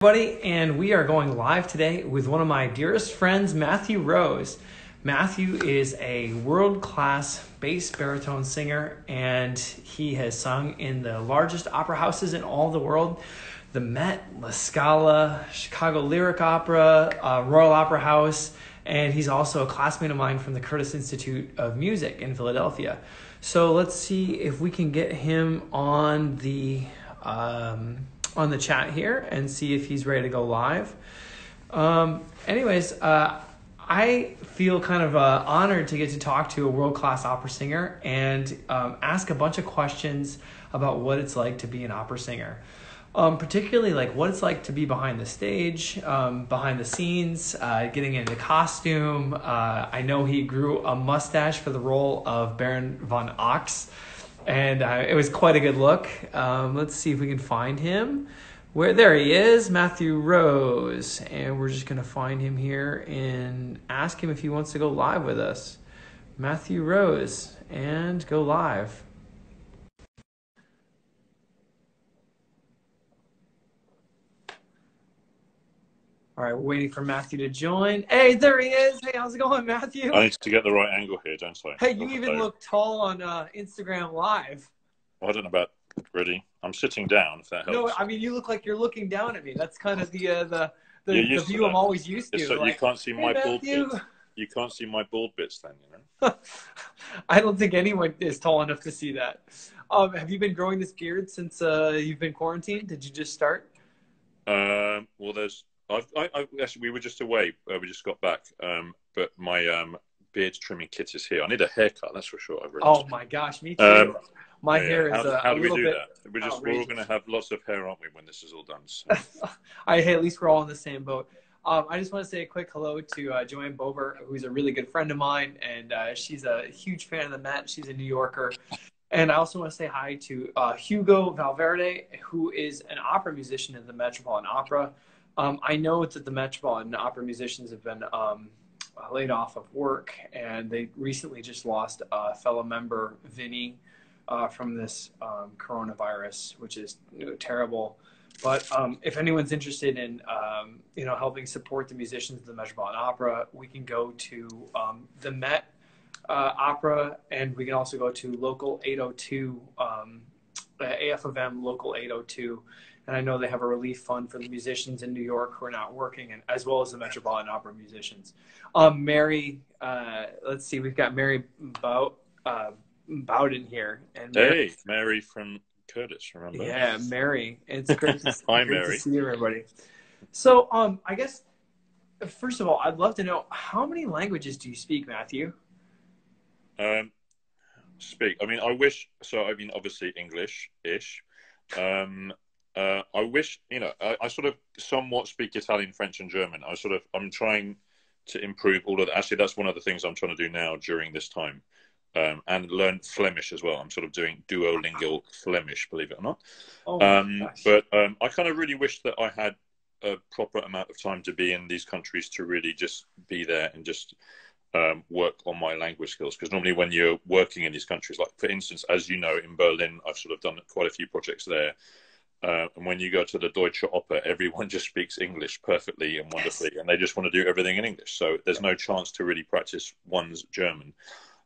Everybody, and we are going live today with one of my dearest friends, Matthew Rose. Matthew is a world-class bass baritone singer, and he has sung in the largest opera houses in all the world: the Met, La Scala, Chicago Lyric Opera, Royal Opera House, and he's also a classmate of mine from the Curtis Institute of Music in Philadelphia. So let's see if we can get him on the chat here and see if he's ready to go live. I feel kind of honored to get to talk to a world-class opera singer and ask a bunch of questions about what it's like to be an opera singer. Particularly like what it's like to be behind the stage, behind the scenes, getting into costume. I know he grew a mustache for the role of Baron von Ochs, and it was quite a good look. Let's see if we can find him. There he is, Matthew Rose. And we're just going to find him here and ask him if he wants to go live with us. Matthew Rose, and go live. All right, we're waiting for Matthew to join. Hey, there he is. Hey, how's it going, Matthew? I need to get the right angle here, don't I? Hey, you even look tall on Instagram Live. Well, I don't know about ready. I'm sitting down, if that helps. No, I mean, you look like you're looking down at me. That's kind of the view I'm always used to. So like, you can't see my bald Matthew. bits. You can't see my bald bits then, you know? I don't think anyone is tall enough to see that. Have you been growing this beard since you've been quarantined? Did you just start? Well, actually, we were just away. We just got back. But my beard trimming kit is here. I need a haircut, that's for sure. Oh my gosh, me too. My hair is how do we do bit that? We're all going to have lots of hair, aren't we, when this is all done? So. At least we're all in the same boat. I just want to say a quick hello to Joanne Bober, who's a really good friend of mine, and she's a huge fan of the Met. She's a New Yorker. And I also want to say hi to Hugo Valverde, who is an opera musician in the Metropolitan Opera. I know that the Metropolitan Opera musicians have been laid off of work, and they recently just lost a fellow member, Vinny, from this coronavirus, which is terrible. But if anyone's interested in helping support the musicians of the Metropolitan Opera, we can go to the Met Opera, and we can also go to Local 802, AF of M Local 802. And I know they have a relief fund for the musicians in New York who are not working, and as well as the Metropolitan Opera musicians. Mary, let's see, we've got Mary Bowden here. And Mary from Curtis, remember? Yeah, Mary. It's great to, Hi, great Mary. to see everybody. So, I guess, first of all, I'd love to know, how many languages do you speak, Matthew? I mean, obviously English-ish. I wish, I sort of somewhat speak Italian, French, and German. I'm trying to improve all of that. Actually, that's one of the things I'm trying to do now during this time. And learn Flemish as well. I'm sort of doing Duolingo Flemish, believe it or not. Oh but I kind of really wish that I had a proper amount of time to be in these countries to really just be there and just work on my language skills. Because normally when you're working in these countries, like for instance, as you know, in Berlin, I've sort of done quite a few projects there. And when you go to the Deutsche Oper, everyone just speaks English perfectly and wonderfully, and they just want to do everything in English. So there's no chance to really practice one's German.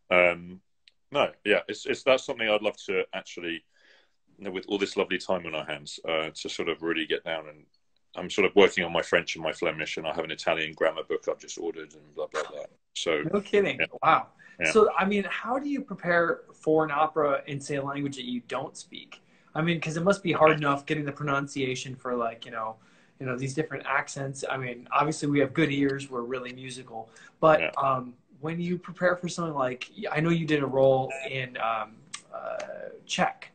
That's something I'd love to actually, with all this lovely time on our hands, to sort of really get down. And I'm sort of working on my French and my Flemish, and I have an Italian grammar book I've just ordered, and blah blah blah. So no kidding. Yeah. Wow. Yeah. So I mean, how do you prepare for an opera in, say, a language that you don't speak? I mean, because it must be hard enough getting the pronunciation for, like, these different accents. I mean, obviously we have good ears, we're really musical, but when you prepare for something like, I know you did a role in Czech.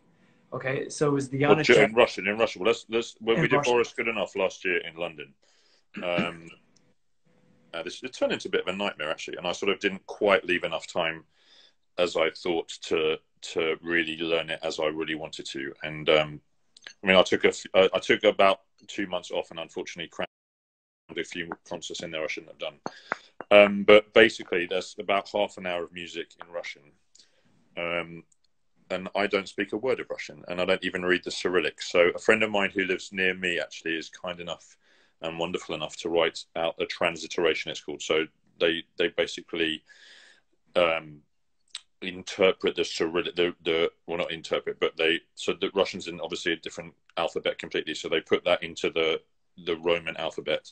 Okay, so it was the in Russian. Well, when we did Russian. Boris Good Enough last year in London, it turned into a bit of a nightmare actually, and I sort of didn't quite leave enough time as I thought to really learn it as I really wanted to. And I mean, I took about 2 months off, and unfortunately crammed a few concerts in there I shouldn't have done. But basically, there's about half an hour of music in Russian. And I don't speak a word of Russian, and I don't even read the Cyrillic. So a friend of mine who lives near me actually is kind enough and wonderful enough to write out a transliteration, it's called. So they basically interpret the Cyrillic, well, not interpret, but so the Russians in obviously a different alphabet completely, so they put that into the Roman alphabet,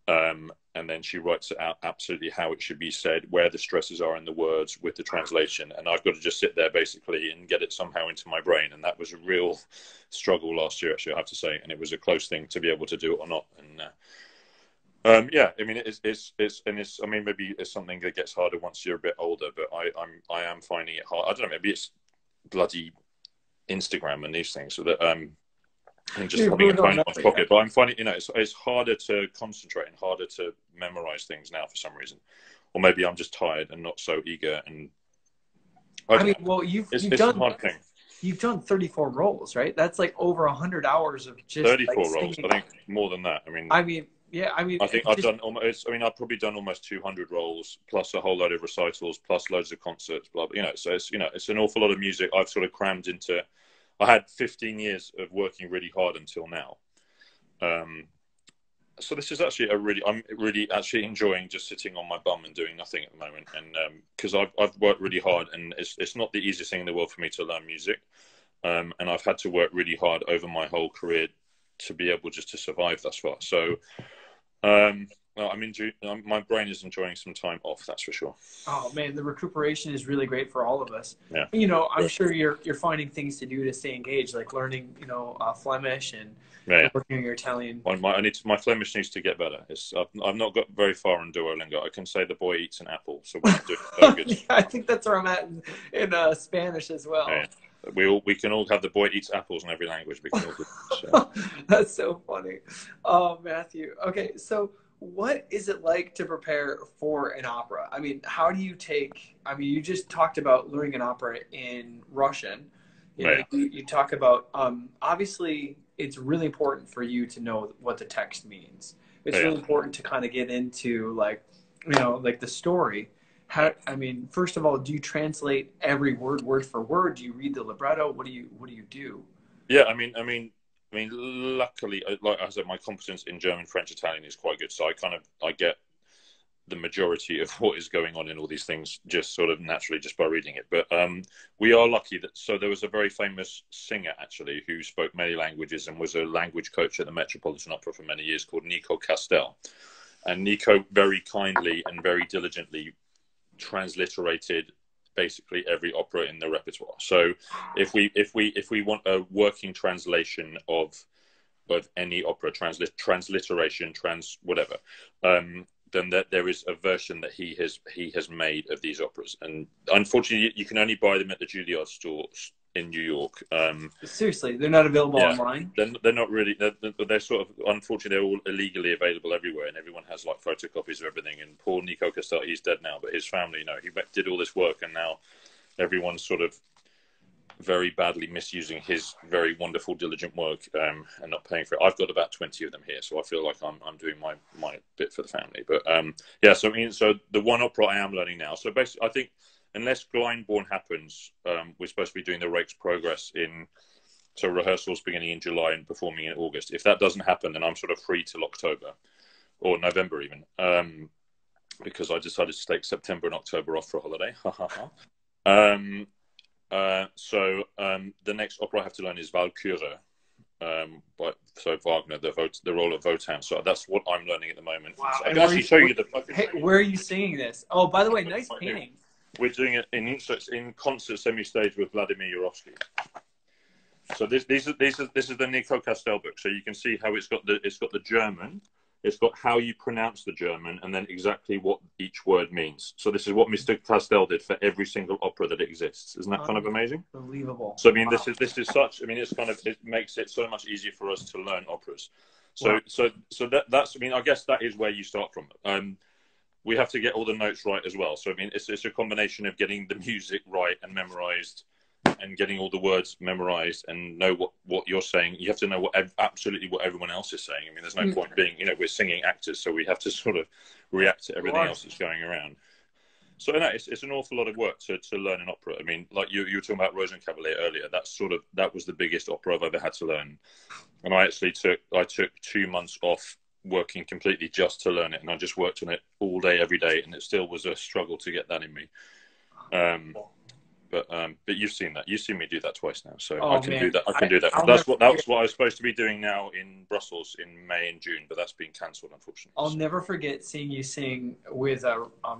and then she writes it out absolutely how it should be said, where the stresses are in the words with the translation, and I've got to just sit there basically and get it somehow into my brain, and that was a real struggle last year, actually, I have to say, and it was a close thing to be able to do it or not. And yeah, I mean, I mean, maybe it's something that gets harder once you're a bit older, but I am finding it hard. I don't know, maybe it's bloody Instagram and these things, so that and just having a phone in my pocket. But I'm finding, it's harder to concentrate and harder to memorize things now for some reason, or maybe I'm just tired and not so eager. And I mean, well, you've done a hard thing. You've done 34 roles, right? That's like over 100 hours of just 34 roles. I think more than that. I mean, yeah, I mean, I think I've done almost. I mean, I've probably done almost 200 roles, plus a whole load of recitals, plus loads of concerts. Blah, blah. So it's an awful lot of music I've sort of crammed into. I had 15 years of working really hard until now. So this is actually I'm really actually enjoying just sitting on my bum and doing nothing at the moment. And because I've worked really hard, and it's not the easiest thing in the world for me to learn music. And I've had to work really hard over my whole career to be able just to survive thus far. So, well, my brain is enjoying some time off, that's for sure. Oh man, the recuperation is really great for all of us. Yeah. I'm sure you're finding things to do to stay engaged, like learning, Flemish and working on your Italian. My Flemish needs to get better. I've not got very far on Duolingo. I can say the boy eats an apple, so we're not doing so good. Yeah, I think that's where I'm at in Spanish as well. Yeah. We can all have the boy eats apples in every language. We can all do that, so. That's so funny. Oh, Matthew. Okay, so what is it like to prepare for an opera? I mean, how do you you just talked about learning an opera in Russian. You talk about, obviously, it's really important for you to know what the text means. It's really important to kind of get into, like the story. First of all, do you translate every word for word? Do you read the libretto? What do you do? Yeah, I mean, luckily, like I said, my competence in German, French, Italian is quite good. So I get the majority of what is going on in all these things just sort of naturally just by reading it. But we are lucky so there was a very famous singer actually who spoke many languages and was a language coach at the Metropolitan Opera for many years called Nico Castel. And Nico very kindly and very diligently transliterated basically every opera in the repertoire. So if we want a working translation of any opera, transliteration, whatever, then there is a version that he has made of these operas, and unfortunately you can only buy them at the Juilliard stores in New York. Seriously, they're not available online? They're not really. They're sort of, unfortunately, they're all illegally available everywhere, and everyone has like photocopies of everything. And poor Nico Castel, he's dead now, but his family, he did all this work, and now everyone's sort of very badly misusing his very wonderful, diligent work and not paying for it. I've got about 20 of them here, so I feel like I'm doing my bit for the family. But so the one opera I am learning now. So basically, I think, unless Glyndebourne happens, we're supposed to be doing the Rake's Progress so rehearsals beginning in July and performing in August. If that doesn't happen, then I'm sort of free till October or November even, because I decided to take September and October off for a holiday. So the next opera I have to learn is Walküre. So Wagner, the role of Wotan. So that's what I'm learning at the moment. Wow. So I can actually show you the. Hey, where are you singing this? Oh, by the way, nice painting. We're doing it in concert semi-stage with Vladimir Yurovsky. So this is the Nico Castel book. So you can see how it's got the German. It's got how you pronounce the German and then exactly what each word means. So this is what Mr. Castel did for every single opera that exists. Isn't that kind of amazing? Unbelievable. So this is such. It makes it so much easier for us to learn operas. So that's. I guess that is where you start from. We have to get all the notes right as well. So it's a combination of getting the music right and memorized, and getting all the words memorized and know what you're saying. You have to know absolutely what everyone else is saying. There's no point being, we're singing actors, so we have to sort of react to everything else that's going around. So it's an awful lot of work to learn an opera. Like you were talking about Rosenkavalier earlier. That was the biggest opera I've ever had to learn. And I actually took 2 months off working completely just to learn it, and I just worked on it all day, every day, and it still was a struggle to get that in me. But you've seen that. You've seen me do that twice now, so I can do that. I can do that. That's what I was supposed to be doing now in Brussels in May and June, but that's been cancelled, unfortunately. I'll never forget seeing you sing with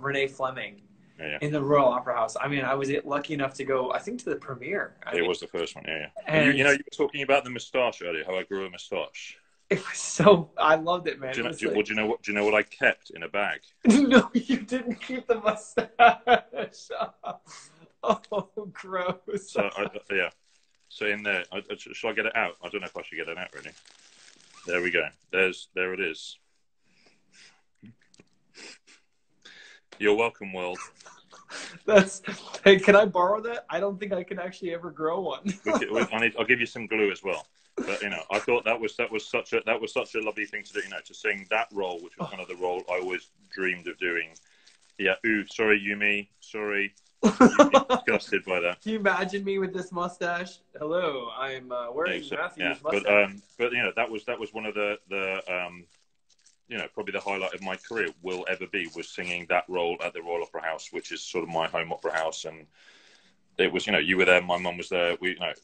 Renee Fleming Yeah. in the Royal Opera House. I mean, I was lucky enough to go, I think, to the premiere. It was the first one, yeah. And you were talking about the moustache earlier, how I grew a moustache. it was so, I loved it, man. Do you know what I kept in a bag? No, you didn't keep the mustache. Oh, gross. So, yeah. So in there, shall I get it out? I don't know if I should get it out, really. There we go. There it is. You're welcome, world. Hey, can I borrow that? I don't think I can actually ever grow one. I'll give you some glue as well. But I thought that was such a lovely thing to do. To sing that role, which was kind of the role I always dreamed of doing. Yeah. Ooh, sorry, Yumi. Sorry. Disgusted by that. Can you imagine me with this mustache? Hello, I'm wearing Matthew's mustache. But that was one of the probably the highlight of my career will ever be, was singing that role at the Royal Opera House, which is sort of my home opera house. And it was, you were there, my mum was there,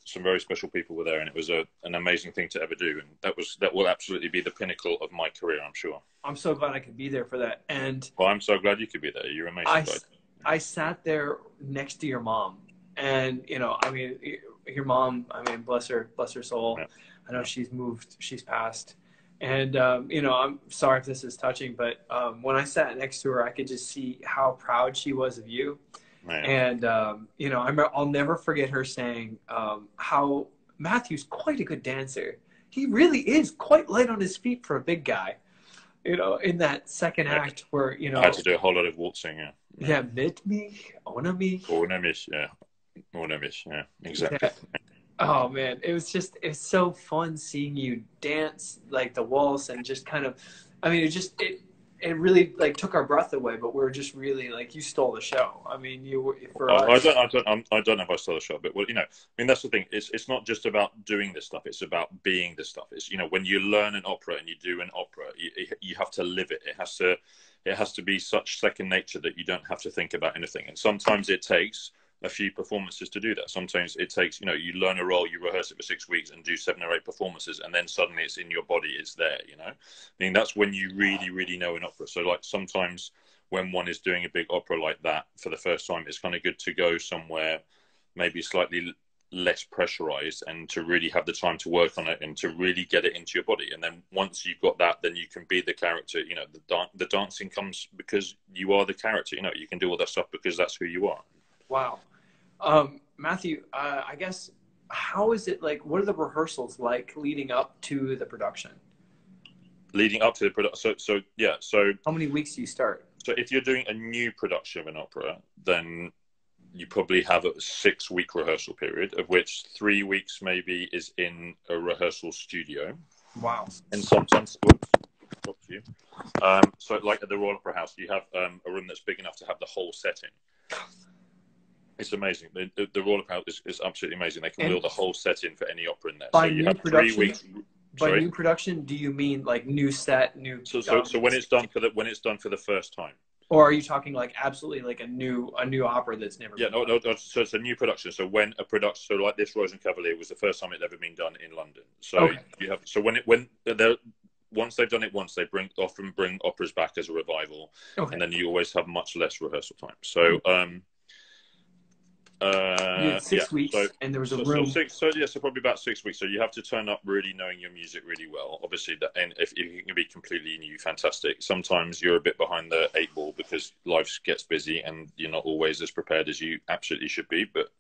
some very special people were there, and it was an amazing thing to ever do. And that will absolutely be the pinnacle of my career, I'm sure. I'm so glad I could be there for that. And well, I'm so glad you could be there. You're amazing. I sat there next to your mom, and your mom, bless her soul. Yeah. I know she's moved, she's passed. And, I'm sorry if this is touching, but when I sat next to her, I could just see how proud she was of you. Man. And, I'll never forget her saying how Matthew's quite a good dancer. He really is quite light on his feet for a big guy, in that second act where, I had to do a whole lot of waltzing, yeah. Yeah, mit mich, ohne mich. Ohne mich, yeah. Ohne mich, yeah, exactly. Yeah. Oh man, it's so fun seeing you dance like the waltz, and just kind of, it really like took our breath away, but we're just really like, you stole the show. you were for us. I don't know if I stole the show, but that's the thing. It's not just about doing this stuff. It's about being this stuff. It's when you learn an opera and you do an opera, you have to live it. It has to be such second nature that you don't have to think about anything. And sometimes it takes a few performances to do that. Sometimes it takes, you learn a role, you rehearse it for 6 weeks and do 7 or 8 performances, and then suddenly it's in your body, it's there, that's when you really, really know an opera. So like sometimes when one is doing a big opera like that for the first time, it's kind of good to go somewhere maybe slightly less pressurized, and to really have the time to work on it and to really get it into your body. And then once you've got that, then you can be the character. The dancing comes because you are the character. You can do all that stuff because that's who you are. Wow. Matthew, I guess, how is it like, what are the rehearsals like leading up to the production? Leading up to the production, so how many weeks do you start? So if you're doing a new production of an opera, then you probably have a 6-week rehearsal period, of which 3 weeks maybe is in a rehearsal studio. Wow. And sometimes, so like at the Royal Opera House, you have a room that's big enough to have the whole set in. It's amazing. The Royal Opera House is absolutely amazing. They can build a whole set in for any opera in there. So you have 3 weeks. By new production, do you mean like new set, new? So when it's done for the first time. Or are you talking like absolutely like a new opera that's never been done? No. So it's a new production. So when a production, so like this Rosenkavalier was the first time it'd ever been done in London. So you have, so once they've done it once, they often bring operas back as a revival, and then you always have much less rehearsal time. So you had 6 weeks, and there was a room. So probably about 6 weeks. So you have to turn up really knowing your music really well. Obviously, and if you can be completely new, fantastic. Sometimes you're a bit behind the 8 ball because life gets busy and you're not always as prepared as you absolutely should be. But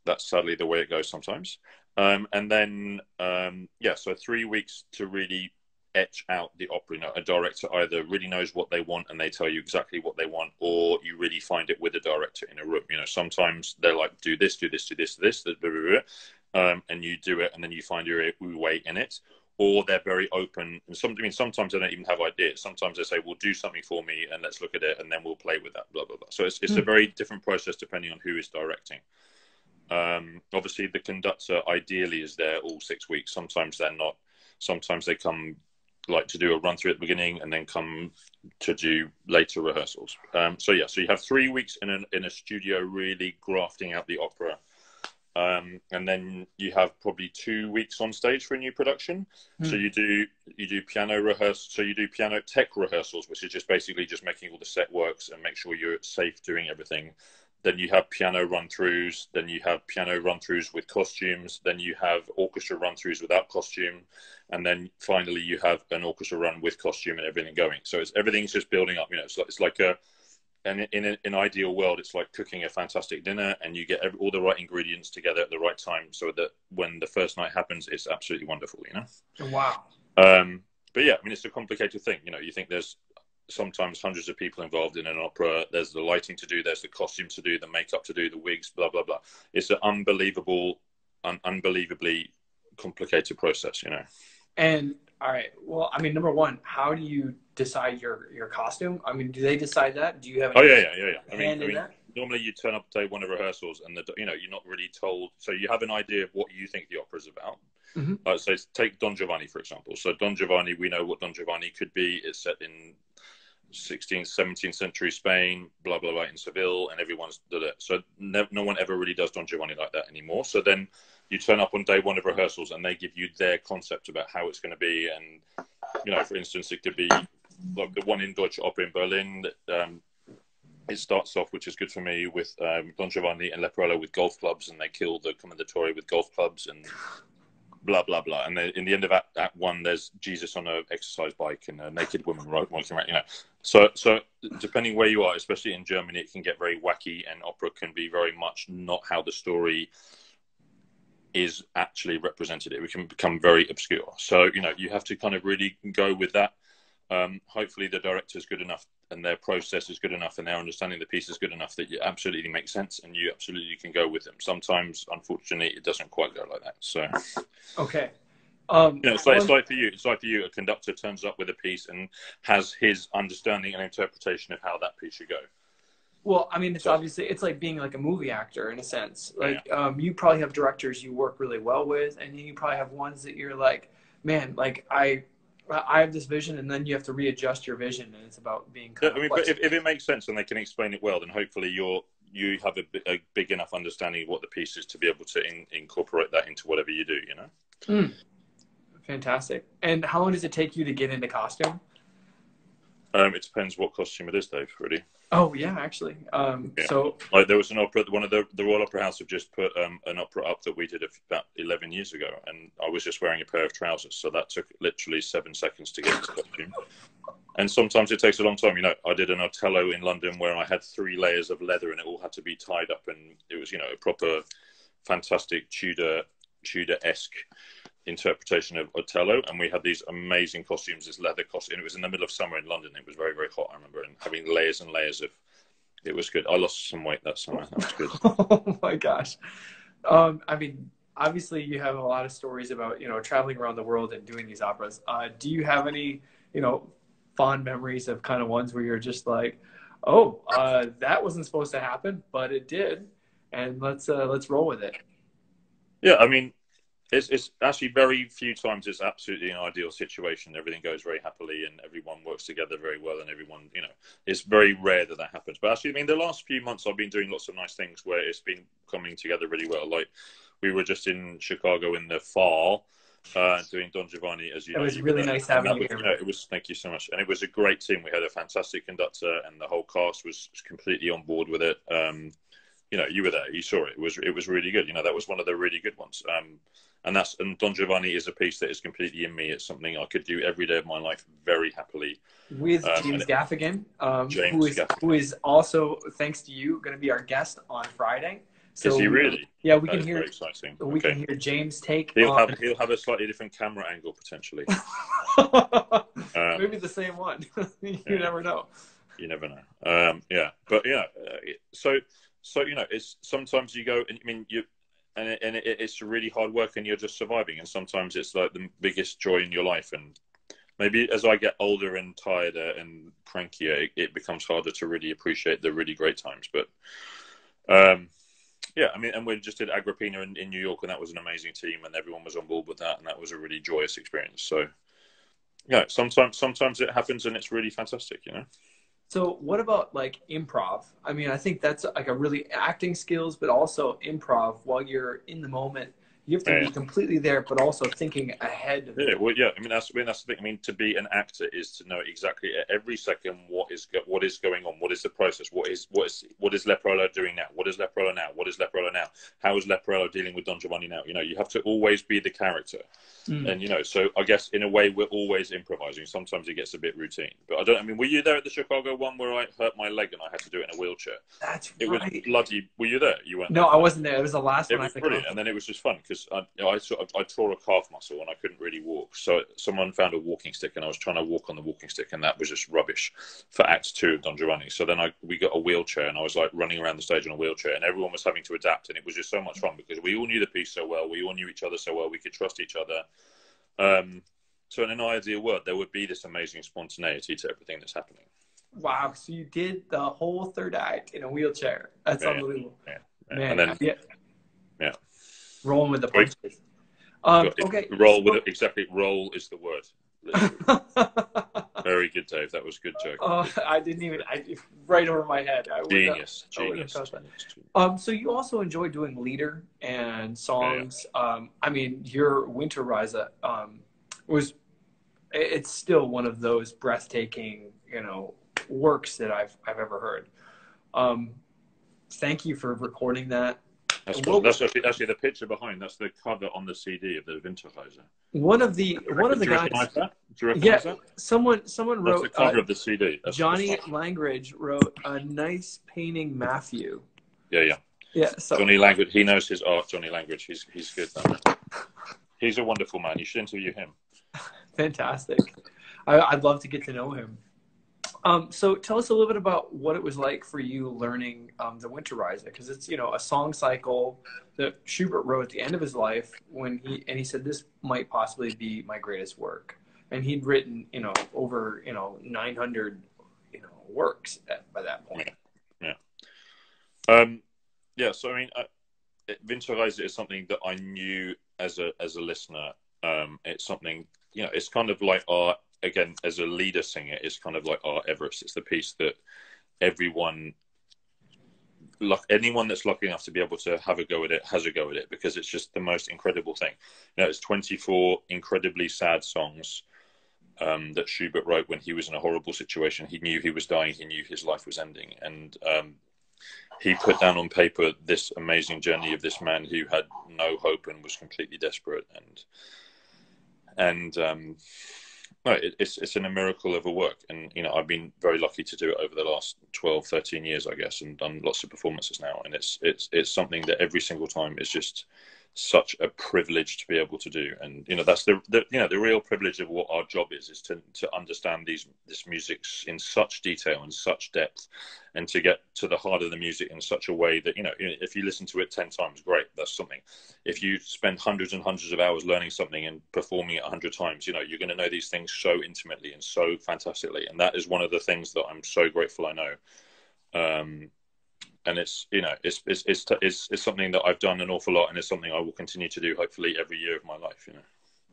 that's sadly the way it goes sometimes. And then so 3 weeks to really etch out the opera. A director either really knows what they want and they tell you exactly what they want, or you really find it with a director in a room. Sometimes they're like, do this, blah, blah, blah, and you do it, and then you find your way in it. Or they're very open. And sometimes they don't even have ideas. Sometimes they say, well, do something for me and let's look at it and then we'll play with that, blah, blah, blah. So it's a very different process depending on who is directing. Obviously, the conductor ideally is there all 6 weeks. Sometimes they're not. Sometimes they come like to do a run through at the beginning and then come to do later rehearsals. So you have 3 weeks in a studio really grafting out the opera. And then you have probably 2 weeks on stage for a new production. So you do piano rehearsals. So you do piano tech rehearsals, which is just basically just making all the set works and make sure you're safe doing everything. Then you have piano run-throughs. Then you have piano run-throughs with costumes. Then you have orchestra run-throughs without costume. And then finally you have an orchestra run with costume and everything going. So everything's just building up. It's like and in an ideal world, it's like cooking a fantastic dinner, and you get all the right ingredients together at the right time, so that when the first night happens, it's absolutely wonderful. Wow. But yeah, I mean, it's a complicated thing. You think there's sometimes hundreds of people involved in an opera. There's the lighting to do, there's the costumes to do, the makeup to do, the wigs, blah blah blah. It's an unbelievably complicated process. And all right, well, I mean, number one, how do you decide your costume? I mean, do they decide that? Do you have any yeah. I mean, that? normally you turn up day one of rehearsals, and you're not really told. So you have an idea of what you think the opera is about. So take Don Giovanni, for example. So Don Giovanni, we know what Don Giovanni could be. It's set in 16th, 17th century Spain, blah, blah, blah, in Seville, and everyone's done it. So no one ever really does Don Giovanni like that anymore. So then you turn up on day one of rehearsals and they give you their concept about how it's going to be. And, for instance, it could be like the one in Deutsche Oper in Berlin. It starts off, which is good for me, with Don Giovanni and Leporello with golf clubs, and they kill the Commendatore with golf clubs and blah, blah, blah. And then in the end of Act 1, there's Jesus on an exercise bike and a naked woman walking around, So depending where you are, especially in Germany, it can get very wacky, and opera can be very much not how the story is actually represented. It can become very obscure. So, you have to kind of really go with that. Hopefully the director's good enough and their process is good enough and their understanding of the piece is good enough that it absolutely makes sense and you absolutely can go with them. Sometimes, unfortunately, it doesn't quite go like that. So, okay. It's like for you. It's like for you. A conductor turns up with a piece and has his understanding and interpretation of how that piece should go. Well, I mean, it's like being like a movie actor in a sense. Like, you probably have directors you work really well with, and then you probably have ones that you're like, man, like I have this vision, and then you have to readjust your vision, and it's about being kind of but if it makes sense and they can explain it well, then hopefully you have a big enough understanding of what the piece is to be able to incorporate that into whatever you do, Fantastic. And how long does it take you to get into costume? It depends what costume it is, Dave, really. Oh, yeah, actually. So, like, there was an opera, one of the Royal Opera House have just put an opera up that we did about 11 years ago, and I was just wearing a pair of trousers, so that took literally 7 seconds to get into costume. And sometimes it takes a long time. I did an Otello in London where I had 3 layers of leather and it all had to be tied up, and it was, a proper fantastic Tudor-esque interpretation of Otello, and we had these amazing costumes, this leather costume. It was in the middle of summer in London. It was very, very hot, I remember, and having layers and layers of it was good. I lost some weight that summer. That was good. Oh my gosh. I mean, obviously you have a lot of stories about, traveling around the world and doing these operas. Do you have any, fond memories of kind of ones where you're just like, oh, that wasn't supposed to happen, but it did, and let's roll with it? Yeah, I mean, it's actually very few times it's absolutely an ideal situation. Everything goes very happily and everyone works together very well, and everyone, it's very rare that happens. But actually, I mean, the last few months I've been doing lots of nice things where it's been coming together really well. Like, we were just in Chicago in the fall doing Don Giovanni, as you know. It was really nice having you here. It was, thank you so much. And it was a great team. We had a fantastic conductor and the whole cast was completely on board with it. You were there, you saw it. It was really good. That was one of the really good ones. And Don Giovanni is a piece that is completely in me. It's something I could do every day of my life very happily. With James Gaffigan, who is also, thanks to you, going to be our guest on Friday. So, is he really? Yeah, we can hear. Very exciting. We can hear James take. He'll have a slightly different camera angle potentially. Maybe the same one. You never know. You never know. But so it's sometimes you go and it's really hard work and you're just surviving, and sometimes it's like the biggest joy in your life. And maybe as I get older and tireder and crankier, it becomes harder to really appreciate the really great times. But and we just did Agrippina in New York, and that was an amazing team, and everyone was on board with that, and that was a really joyous experience. So Yeah, sometimes it happens and it's really fantastic, you know. So what about like improv? I mean, I think that's like a really acting skills, but also improv while you're in the moment. You have to be Yeah. completely there, but also thinking ahead of Yeah, it. well, yeah. I mean, that's the thing. I mean, to be an actor is to know exactly at every second what is going on, what is the process, what is Leporello doing now, what is Leporello now, what is Leporello now, how is Leporello dealing with Don Giovanni now. You know, you have to always be the character, Mm. and you know. So I guess in a way we're always improvising. Sometimes it gets a bit routine, but I don't. I mean, were you there at the Chicago one where I hurt my leg and I had to do it in a wheelchair? That's It was right. bloody. Were you there? You weren't there No, for I that. wasn't there. It was the last It one I was had to come brilliant, from. and then it was just fun because I tore a calf muscle and I couldn't really walk. So someone found a walking stick, and I was trying to walk on the walking stick, and that was just rubbish for Act 2 of Don Giovanni. So then we got a wheelchair, and I was like running around the stage on a wheelchair, and everyone was having to adapt, and it was just so much fun because we all knew the piece so well, we all knew each other so well, we could trust each other. So in an ideal world, there would be this amazing spontaneity to everything that's happening. Wow. So you did the whole third act in a wheelchair. That's Yeah, unbelievable. yeah, yeah. And Man, then yeah, yeah, rolling with the Sorry? punches. Okay. Roll with So, it. Exactly, roll is the word. Literally. Very good, Dave. That was a good joke. I didn't even, right over my head. Genius, I wouldn't have genius, thought that. genius. So you also enjoy doing leader and Yeah, yeah. songs. I mean, your Winterreise was, it's still one of those breathtaking, works that I've ever heard. Thank you for recording that. That's actually the picture behind. That's the cover on the CD of the Winterreise. One of the Do you guys, recognize that? Do you yeah, recognize that? someone That's the wrote. cover of the CD. Johnny Langridge wrote a nice painting, Matthew. Yeah, yeah. Yeah, so Johnny Langridge. He knows his art. Johnny Langridge. He's good. He's a wonderful man. You should interview him. fantastic. I'd love to get to know him. So tell us a little bit about what it was like for you learning the Winterreise, because it's a song cycle that Schubert wrote at the end of his life when he said this might possibly be my greatest work, and he'd written over 900 works by that point. Yeah. Yeah. So I mean, Winterreise is something that I knew as a listener. It's something it's kind of like our. Again, as a leader singer, it's kind of like our Everest. It's the piece that anyone that's lucky enough to be able to have a go at it has a go at it, because it's just the most incredible thing. It's 24 incredibly sad songs that Schubert wrote when he was in a horrible situation. He knew he was dying. He knew his life was ending, and he put down on paper this amazing journey of this man who had no hope and was completely desperate. And no, it's a miracle of a work, and I've been very lucky to do it over the last 12, 13 years, I guess, and done lots of performances now, and it's something that every single time is just such a privilege to be able to do. And that's the real privilege of what our job is to understand this music in such detail and such depth, and to get to the heart of the music in such a way that if you listen to it 10 times, great, that's something. If you spend hundreds and hundreds of hours learning something and performing it 100 times, you're going to know these things so intimately and so fantastically, and that is one of the things that I'm so grateful I know. And it's something that I've done an awful lot, and it's something I will continue to do hopefully every year of my life.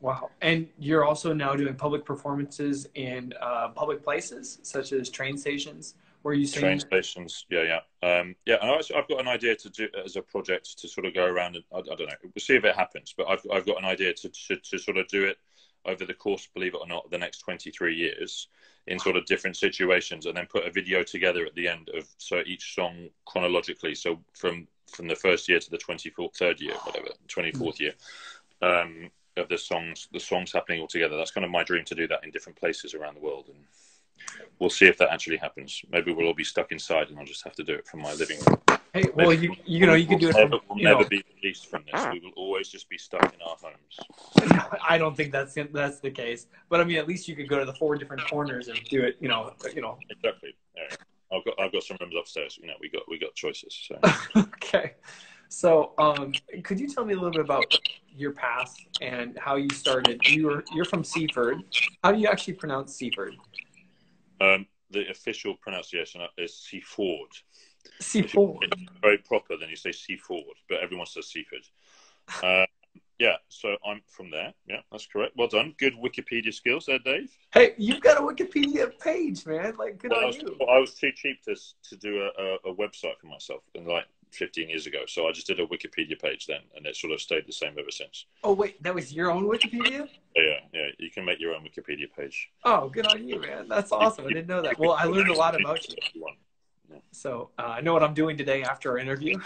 Wow. And you're also now doing public performances in public places such as train stations where you sing. Train stations, yeah. And I've got an idea to do as a project to sort of go around, and I don't know, we'll see if it happens, but I've got an idea to sort of do it over the course, believe it or not, the next 23 years in sort of different situations, and then put a video together at the end of each song chronologically. So from the first year to the 24th year of the songs happening all together. That's kind of my dream, to do that in different places around the world, and we'll see if that actually happens. Maybe we'll all be stuck inside, and I'll just have to do it from my living room. Hey, well, you can do it. We'll never be released from this. We will always just be stuck in our homes. I don't think that's the case, but I mean, at least you could go to the 4 different corners and do it. Exactly. Yeah. I've got some rooms upstairs. We got choices. So. Okay. So, could you tell me a little bit about your path and how you started? You're from Seaford. How do you actually pronounce Seaford? The official pronunciation is Seaford. Seaford. If it's very proper, then you say Seaford, but everyone says Seaford. Yeah, so I'm from there. Yeah, that's correct. Well done. Good Wikipedia skills there, Dave. Hey, you've got a Wikipedia page, man. Like, good on you. I was too cheap to do a website for myself, and like 15 years ago. So I just did a Wikipedia page then, and it sort of stayed the same ever since. Oh, wait, that was your own Wikipedia? Yeah. You can make your own Wikipedia page. Oh, good on you, man. That's awesome. I didn't know that. Well, I learned a lot about you. Yeah. So I know what I'm doing today after our interview.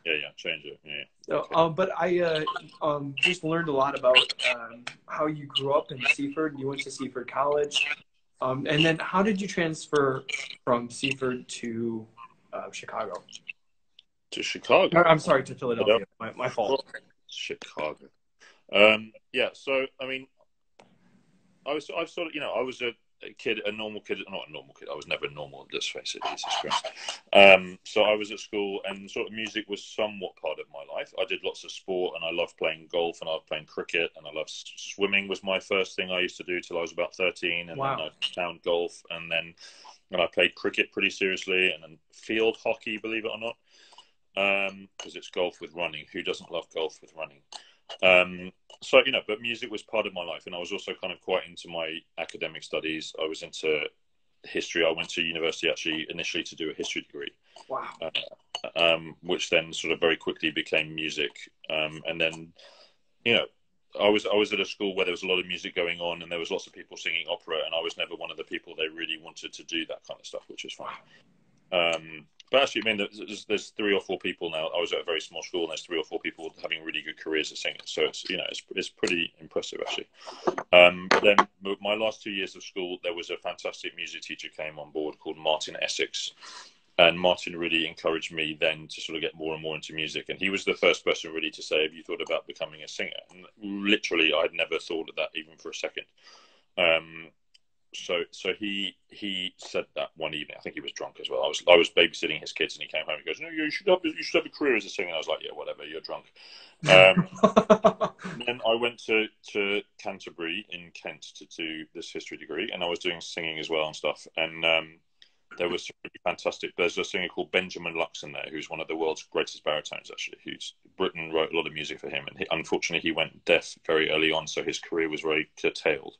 Yeah, change it. Yeah. So, but I just learned a lot about how you grew up in Seaford. You went to Seaford College. And then how did you transfer from Seaford to Chicago? To Chicago? Or, I'm sorry, to Philadelphia. My fault. Chicago. Yeah, so, I mean, I've sort of, I was a kid, a normal kid, not a normal kid. I was never normal, let's face it, Jesus Christ. So I was at school, and sort of music was somewhat part of my life. I did lots of sport, and I loved playing golf, and I loved playing cricket, and I loved swimming was my first thing I used to do till I was about 13, and Wow. then I found golf, and then I played cricket pretty seriously, and then field hockey, believe it or not, because it's golf with running. Who doesn't love golf with running? So, but music was part of my life, and I was also kind of quite into my academic studies. I was into history. I went to university actually initially to do a history degree. Wow. Which then sort of very quickly became music. And then, I was at a school where there was a lot of music going on, and there was lots of people singing opera, and I was never one of the people they really wanted to do that kind of stuff, which is fine. But actually, I mean, there's 3 or 4 people now. I was at a very small school, and there's 3 or 4 people having really good careers as singers. So it's pretty impressive actually. But then my last 2 years of school, there was a fantastic music teacher came on board called Martin Essex, and Martin really encouraged me then to sort of get more and more into music. And he was the first person really to say, "Have you thought about becoming a singer?" And literally, I'd never thought of that even for a second. So he said that one evening. I think he was drunk as well. I was babysitting his kids, and he came home and goes, "No, you should have a career as a singer." And I was like, "Yeah, whatever. You're drunk." Then I went to Canterbury in Kent to do this history degree, and I was doing singing as well and stuff. And there was some really fantastic. There's a singer called Benjamin Lux in there, who's one of the world's greatest baritones, actually. Who's Britain wrote a lot of music for him, and unfortunately he went deaf very early on, so his career was very curtailed.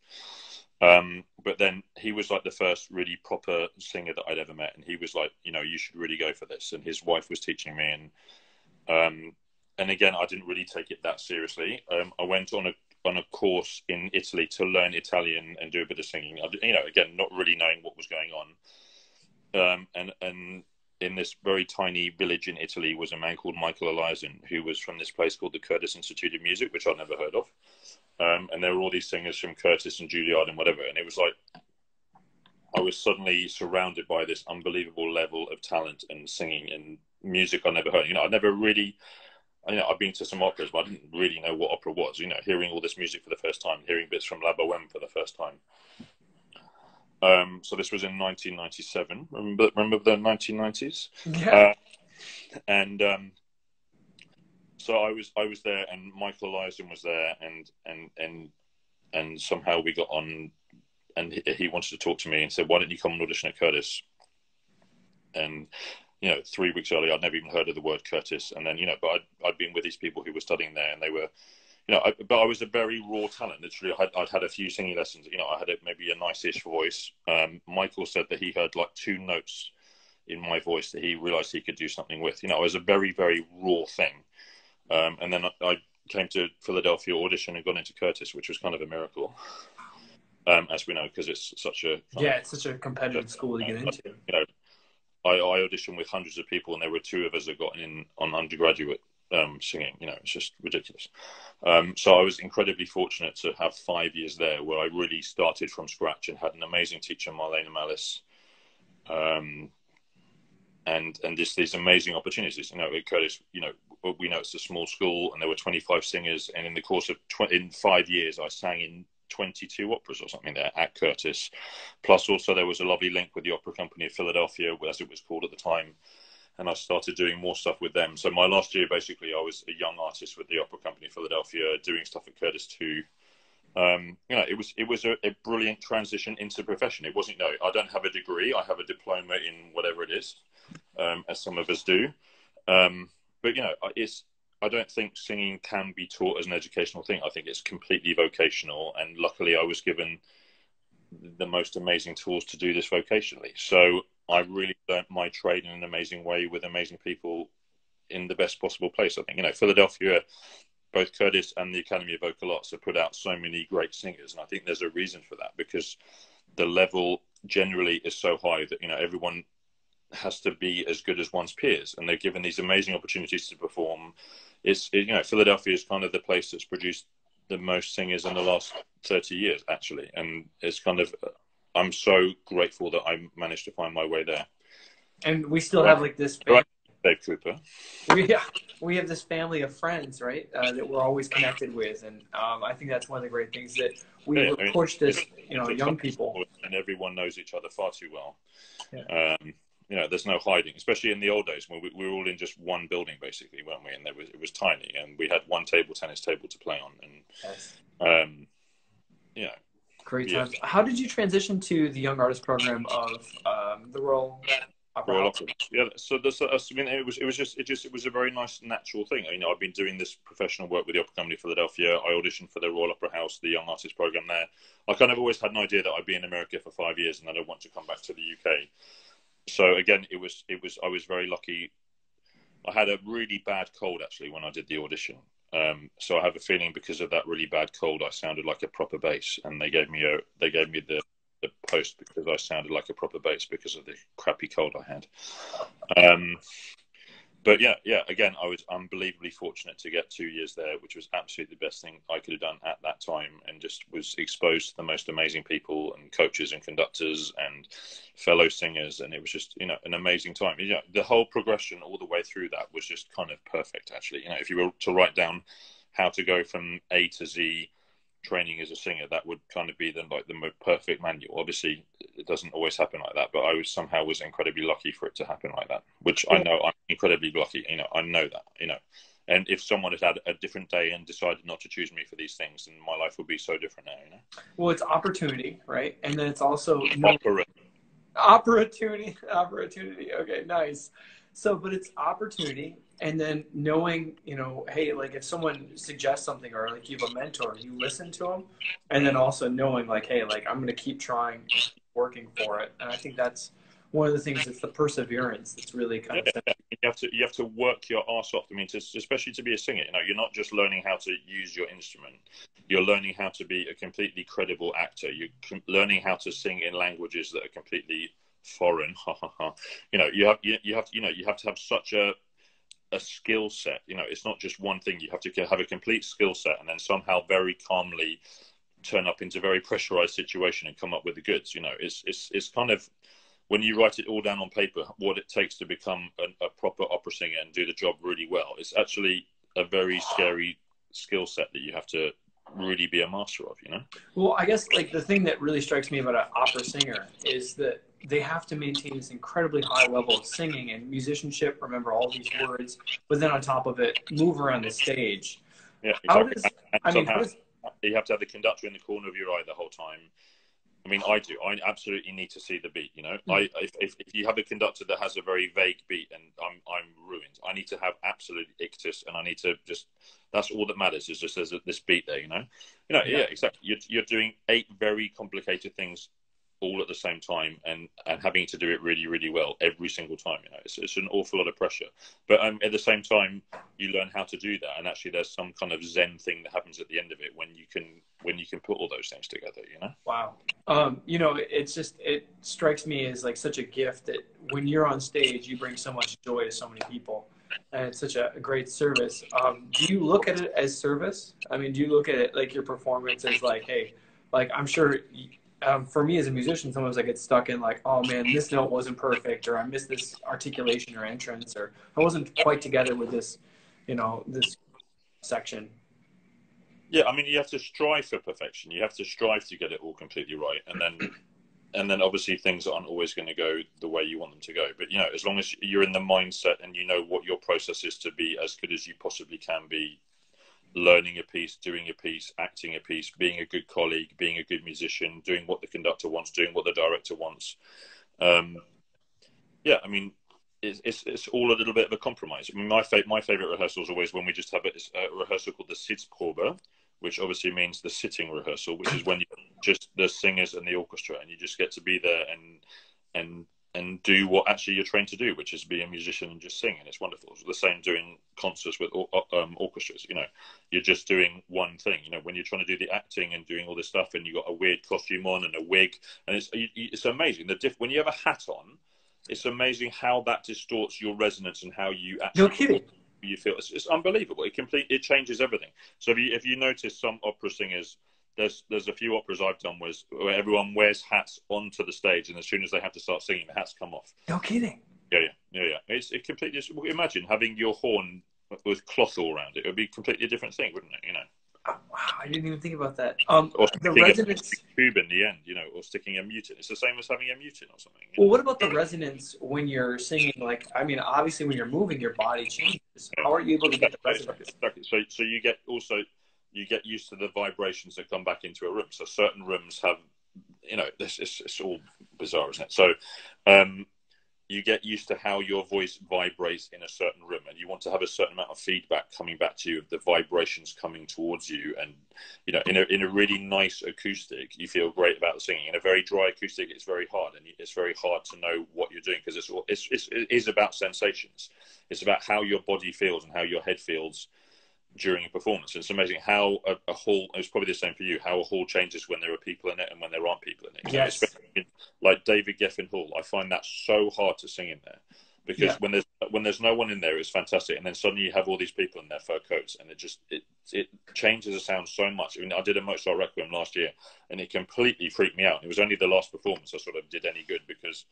But then he was like the first really proper singer that I'd ever met, and he was like, you should really go for this. And his wife was teaching me, and again, I didn't really take it that seriously. I went on a course in Italy to learn Italian and do a bit of singing. Again, not really knowing what was going on. And in this very tiny village in Italy was a man called Michael Eliason, who was from this place called the Curtis Institute of Music, which I'd never heard of. And there were all these singers from Curtis and Juilliard and whatever. And it was like, I was suddenly surrounded by this unbelievable level of talent and singing and music I never heard. I'd never really, I've been to some operas, but I didn't really know what opera was, hearing all this music for the first time, hearing bits from La Boheme for the first time. So this was in 1997. Remember the 1990s? Yeah. So I was there, and Michael Eliason was there, and somehow we got on, and he wanted to talk to me and said, "Why don't you come and audition at Curtis?" And 3 weeks earlier, I'd never even heard of the word Curtis, and then but I'd been with these people who were studying there, and they were. But I was a very raw talent. Literally, I'd had a few singing lessons. I had maybe a nice-ish voice. Michael said that he heard like 2 notes in my voice that he realised he could do something with. I was a very, very raw thing. And then I came to Philadelphia, audition, and got into Curtis, which was kind of a miracle, as we know, because it's such a it's such a competitive school to get into. I auditioned with hundreds of people, and there were 2 of us that got in on undergraduate singing. It's just ridiculous. So I was incredibly fortunate to have 5 years there, where I really started from scratch and had an amazing teacher, Marlena Malice, and just these amazing opportunities. At Curtis, we know it's a small school, and there were 25 singers, and in the course of in 5 years, I sang in 22 operas or something there at Curtis. Plus, also there was a lovely link with the Opera Company of Philadelphia, as it was called at the time, and I started doing more stuff with them. So my last year, basically, I was a young artist with the Opera Company of Philadelphia, doing stuff at Curtis too. It was a brilliant transition into the profession. It wasn't, I don't have a degree. I have a diploma in whatever it is, as some of us do. But I don't think singing can be taught as an educational thing. I think it's completely vocational, and luckily I was given the most amazing tools to do this vocationally. So I really learnt my trade in an amazing way with amazing people in the best possible place. I think, you know, Philadelphia, both Curtis and the Academy of Vocal Arts have put out so many great singers, and I think there's a reason for that, because the level generally is so high that, you know, everyone has to be as good as one's peers, and they're given these amazing opportunities to perform. You know, Philadelphia is kind of the place that's produced the most singers in the last 30 years, actually, and it's kind of, I'm so grateful that I managed to find my way there. And we still have like this family. Dave Cooper. We have this family of friends, right, that we're always connected with, and I think that's one of the great things that we were pushed as, you know, young people. And everyone knows each other far too well. Yeah. You know, there's no hiding, especially in the old days when we were all in just one building, basically, weren't we? And it was tiny, and we had one tennis table to play on, and yes. you know, great times. How did you transition to the Young Artist program of the Royal Opera House? Yeah, so I mean, it was a very nice natural thing. You know, I've been doing this professional work with the Opera Company Philadelphia. I auditioned for the Royal Opera House, the Young Artist program there. I kind of always had an idea that I'd be in America for 5 years and that I'd want to come back to the UK. So again, I was very lucky. I had a really bad cold actually when I did the audition. So I have a feeling because of that really bad cold, I sounded like a proper bass, and they gave me the post because I sounded like a proper bass because of the crappy cold I had. But yeah, again, I was unbelievably fortunate to get 2 years there, which was absolutely the best thing I could have done at that time, and just was exposed to the most amazing people and coaches and conductors and fellow singers, and it was just, you know, an amazing time. You know, the whole progression all the way through that was just kind of perfect, actually. You know, if you were to write down how to go from A to Z training as a singer, that would kind of be the perfect manual. Obviously it doesn't always happen like that, but I was incredibly lucky for it to happen like that, which I know I'm incredibly lucky. You know, I know that, you know, and if someone had a different day and decided not to choose me for these things, then my life would be so different now, you know. Well, it's opportunity, right? And then it's also opportunity. Okay, nice. So, but it's opportunity, and then knowing, you know, hey, like if someone suggests something, or like you have a mentor, you listen to them, and then also knowing like, hey, like I'm going to keep trying, keep working for it. And I think that's one of the things. It's the perseverance that's really kind of. You have to work your arse off. I mean, especially to be a singer, you know, you're not just learning how to use your instrument. You're learning how to be a completely credible actor. You're learning how to sing in languages that are completely foreign. You know, you have to have such a skill set. You know, it's not just one thing. You have to have a complete skill set, and then somehow very calmly turn up into a very pressurized situation and come up with the goods. You know, it's kind of, when you write it all down on paper, what it takes to become a proper opera singer and do the job really well, it's actually a very scary skill set that you have to really be a master of, you know? Well, I guess like the thing that really strikes me about an opera singer is that they have to maintain this incredibly high level of singing and musicianship, remember all these words, but then on top of it, move around the stage. Yeah, exactly. You have to have the conductor in the corner of your eye the whole time. I mean, I do. I absolutely need to see the beat. You know, if you have a conductor that has a very vague beat, and I'm ruined. I need to have absolute ictus, and I need to just. That's all that matters. Is just there's this beat there. You know, yeah, exactly. You're doing 8 very complicated things all at the same time, and having to do it really, really well every single time. You know, it's an awful lot of pressure. But at the same time, you learn how to do that, and actually, there's some kind of Zen thing that happens at the end of it when you can put all those things together. You know. Wow. You know, it strikes me as like such a gift that when you're on stage, you bring so much joy to so many people, and it's such a great service. Do you look at it as service? I mean, do you look at it like your performance as like, hey, like I'm sure. For me as a musician, sometimes I get stuck in like, oh man, this note wasn't perfect, or I missed this articulation or entrance, or I wasn't quite together with this, you know, this section. Yeah, I mean, you have to strive for perfection. You have to strive to get it all completely right, and then obviously things aren't always going to go the way you want them to go. But you know, as long as you're in the mindset and you know what your process is to be as good as you possibly can be, learning a piece, doing a piece, acting a piece, being a good colleague, being a good musician, doing what the conductor wants, doing what the director wants. Yeah, I mean, it's all a little bit of a compromise. I mean, my favorite rehearsal is always when we just have a rehearsal called the Sitzprobe, which obviously means the sitting rehearsal, which is when you just the singers and the orchestra, and you just get to be there and do what actually you're trained to do, which is be a musician and just sing. And it's wonderful. It's the same doing concerts with orchestras. You know, you're just doing one thing. You know, when you're trying to do the acting and doing all this stuff, and you got a weird costume on and a wig, and it's amazing. When you have a hat on, it's amazing how that distorts your resonance and how you actually. No kidding. You feel it's unbelievable. It changes everything. So if you notice some opera singers, there's a few operas I've done where everyone wears hats onto the stage, and as soon as they have to start singing, the hats come off. No kidding. Yeah. It completely. Imagine having your horn with cloth all around it. It would be a completely different thing, wouldn't it? You know. Oh, wow, I didn't even think about that. Or The resonance tube in the end, you know, or sticking a mute in. It's the same as having a mute in or something. Well, what about the resonance when you're singing? Like, I mean, obviously, when you're moving, your body changes. How are you able to get the resonance? Exactly. So you get used to the vibrations that come back into a room. So certain rooms have, you know, it's all bizarre, isn't it? So you get used to how your voice vibrates in a certain room, and you want to have a certain amount of feedback coming back to you, the vibrations coming towards you. And, you know, in a really nice acoustic, you feel great about singing. In a very dry acoustic, it's very hard, and it's very hard to know what you're doing, because it is about sensations. It's about how your body feels and how your head feels during a performance. It's amazing how a hall, it's probably the same for you, how a hall changes when there are people in it and when there aren't people in it. Yes. Like David Geffen Hall, I find that so hard to sing in there, because when there's no one in there, it's fantastic, and then suddenly you have all these people in their fur coats, and it changes the sound so much. I mean, I did a Mozart Requiem last year, and it completely freaked me out. It was only the last performance I sort of did any good, because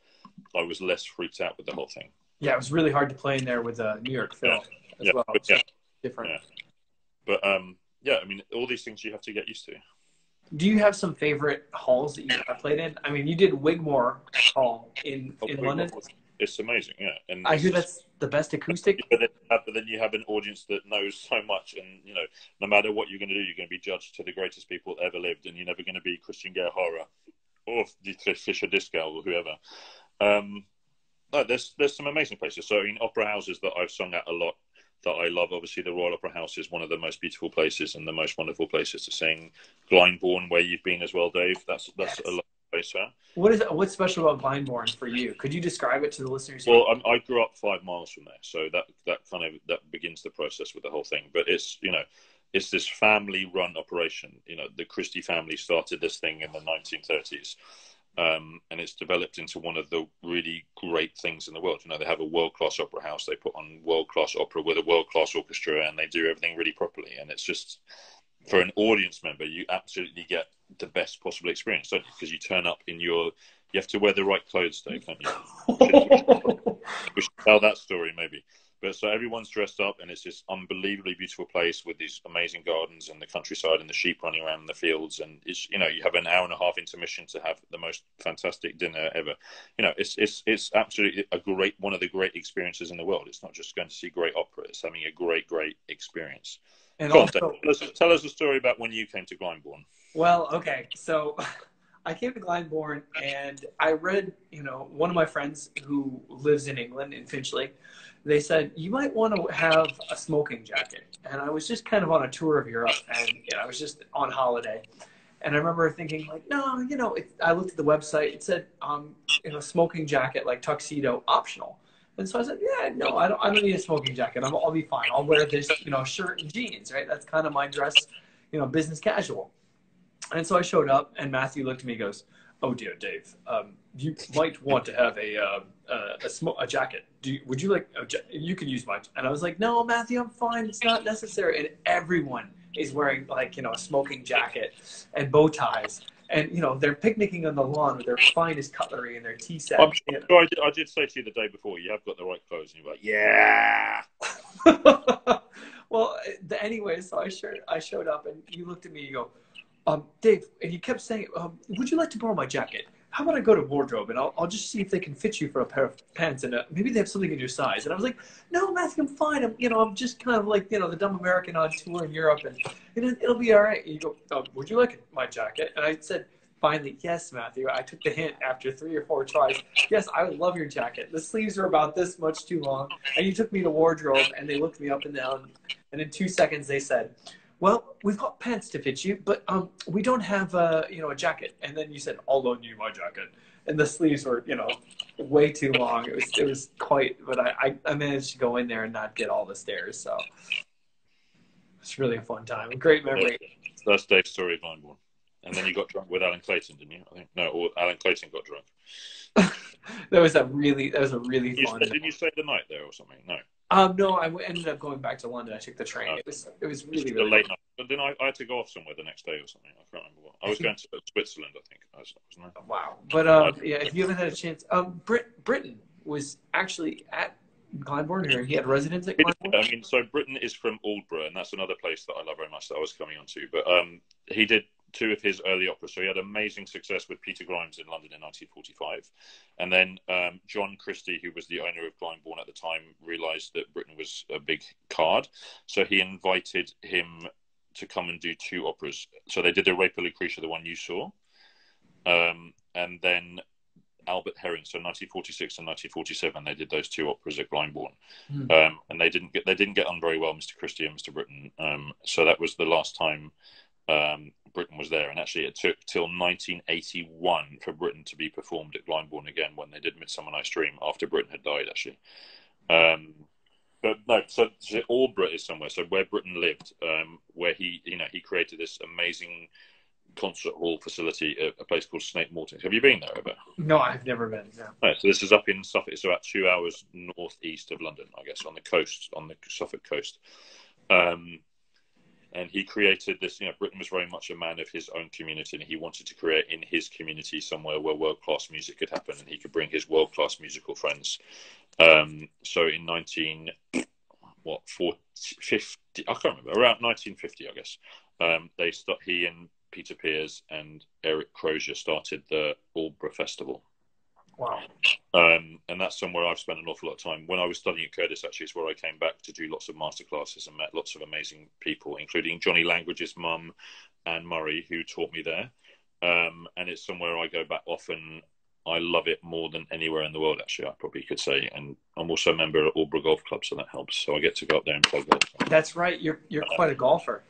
I was less freaked out with the whole thing. Yeah, it was really hard to play in there with New York Phil as well. Different. Yeah. But I mean, all these things you have to get used to. Do you have some favorite halls that you have played in? I mean, you did Wigmore Hall in London. It's amazing, yeah. And I hear that's the best acoustic. But then you have an audience that knows so much, and, you know, no matter what you're going to do, you're going to be judged to the greatest people that ever lived, and you're never going to be Christian Gerhardt or Fischer Dieskau or whoever. No, there's some amazing places. So in opera houses that I've sung at a lot, that I love, obviously the Royal Opera House is one of the most beautiful places and the most wonderful places to sing. Glyndebourne, where you've been as well, Dave, that's yes. A lovely place, huh? What's special about Glyndebourne for you? Could you describe it to the listeners? Well, I grew up 5 miles from there, so that begins the process with the whole thing. But it's, you know, it's this family-run operation. You know, the Christie family started this thing in the 1930s. And it's developed into one of the really great things in the world. You know, they have a world-class opera house. They put on world-class opera with a world-class orchestra, and they do everything really properly. And it's just, for an audience member, you absolutely get the best possible experience, don't you? Because you turn up you have to wear the right clothes, Dave, can't you? We should tell that story, maybe. But so everyone's dressed up, and it's this unbelievably beautiful place with these amazing gardens and the countryside and the sheep running around in the fields. And it's, you know, you have an hour and a half intermission to have the most fantastic dinner ever. You know, it's absolutely one of the great experiences in the world. It's not just going to see great opera; it's having a great experience. And also, tell us a story about when you came to Glyndebourne. Well, okay, so I came to Glyndebourne, and I read, you know, one of my friends who lives in England, in Finchley, they said, you might want to have a smoking jacket. And I was just kind of on a tour of Europe, and, you know, I was just on holiday. And I remember thinking, like, no, you know, I looked at the website, it said, you know, smoking jacket, like tuxedo, optional. And so I said, yeah, no, I don't need a smoking jacket. I'll be fine. I'll wear this, you know, shirt and jeans, right? That's kind of my dress, you know, business casual. And so I showed up, and Matthew looked at me and goes, oh, dear, Dave, you might want to have a jacket. Would you like, you can use mine. And I was like, no, Matthew, I'm fine. It's not necessary. And everyone is wearing, like, you know, a smoking jacket and bow ties. And, you know, they're picnicking on the lawn with their finest cutlery and their tea set. I'm sure I did say to you the day before, you have got the right clothes. And you're like, yeah. Well, anyway, so I showed up, and you looked at me and you go, Dave, and you kept saying, would you like to borrow my jacket? How about I go to wardrobe, and I'll just see if they can fit you for a pair of pants, and maybe they have something in your size. And I was like, no, Matthew, I'm fine. I'm just kind of like, you know, the dumb American on tour in Europe, and it'll be all right. And you go, would you like my jacket? And I said, finally, yes, Matthew, I took the hint after 3 or 4 tries. Yes, I would love your jacket. The sleeves are about this much too long. And you took me to wardrobe, and they looked me up and down. And in 2 seconds, they said, well, we've got pants to fit you, but we don't have a jacket. And then you said, I'll loan you my jacket. And the sleeves were, way too long. It was quite, but I managed to go in there and not get all the stares. So it's really a fun time. A great memory. That's Dave's story of Glyndebourne. And then you got drunk with Alan Clayton, didn't you? I think no, or Alan Clayton got drunk. that was a really fun. Didn't you stay the night there or something? No. No, I ended up going back to London. I took the train. It was really late night. But then I had to go off somewhere the next day or something. I can't remember what. I was going to Switzerland, I think. Wasn't I? Wow. But yeah, if you haven't had a chance, Britton was actually at Glyndebourne, or he had residence at Glyndebourne? I mean, so Britton is from Aldborough, and that's another place that I love very much that I was coming on to. But he did 2 of his early operas. So he had amazing success with Peter Grimes in London in 1945. And then John Christie, who was the owner of Glyndebourne at the time, realised that Britton was a big card. So he invited him to come and do 2 operas. So they did the Rape of Lucretia, the one you saw. And then Albert Herring, so 1946 and 1947, they did those 2 operas at Glyndebourne. And they didn't get on very well, Mr. Christie and Mr. Britton. So that was the last time Britton was there, and actually it took till 1981 for Britton to be performed at Glyndebourne again when they did Midsummer Night's Dream after Britton had died, actually. But no, so Aldborough is somewhere. So where Britton lived, where he created this amazing concert hall facility at a place called Snape Mortings. Have you been there ever? No, I've never been. No. Right, so this is up in Suffolk. It's about 2 hours northeast of London, I guess, on the coast, on the Suffolk coast. And he created this, Britton was very much a man of his own community, and he wanted to create in his community somewhere where world-class music could happen, and he could bring his world-class musical friends. So in 50, I can't remember, around 1950, I guess, he and Peter Pears and Eric Crozier started the Aldborough Festival. Wow. And that's somewhere I've spent an awful lot of time. When I was studying at Curtis, actually, is where I came back to do lots of masterclasses and met lots of amazing people, including Johnny Langridge's mum, Anne Murray, who taught me there. And it's somewhere I go back often. I love it more than anywhere in the world, actually, I probably could say. And I'm also a member of Aldborough Golf Club, so that helps. So I get to go up there and play golf. That's right. You're quite a golfer.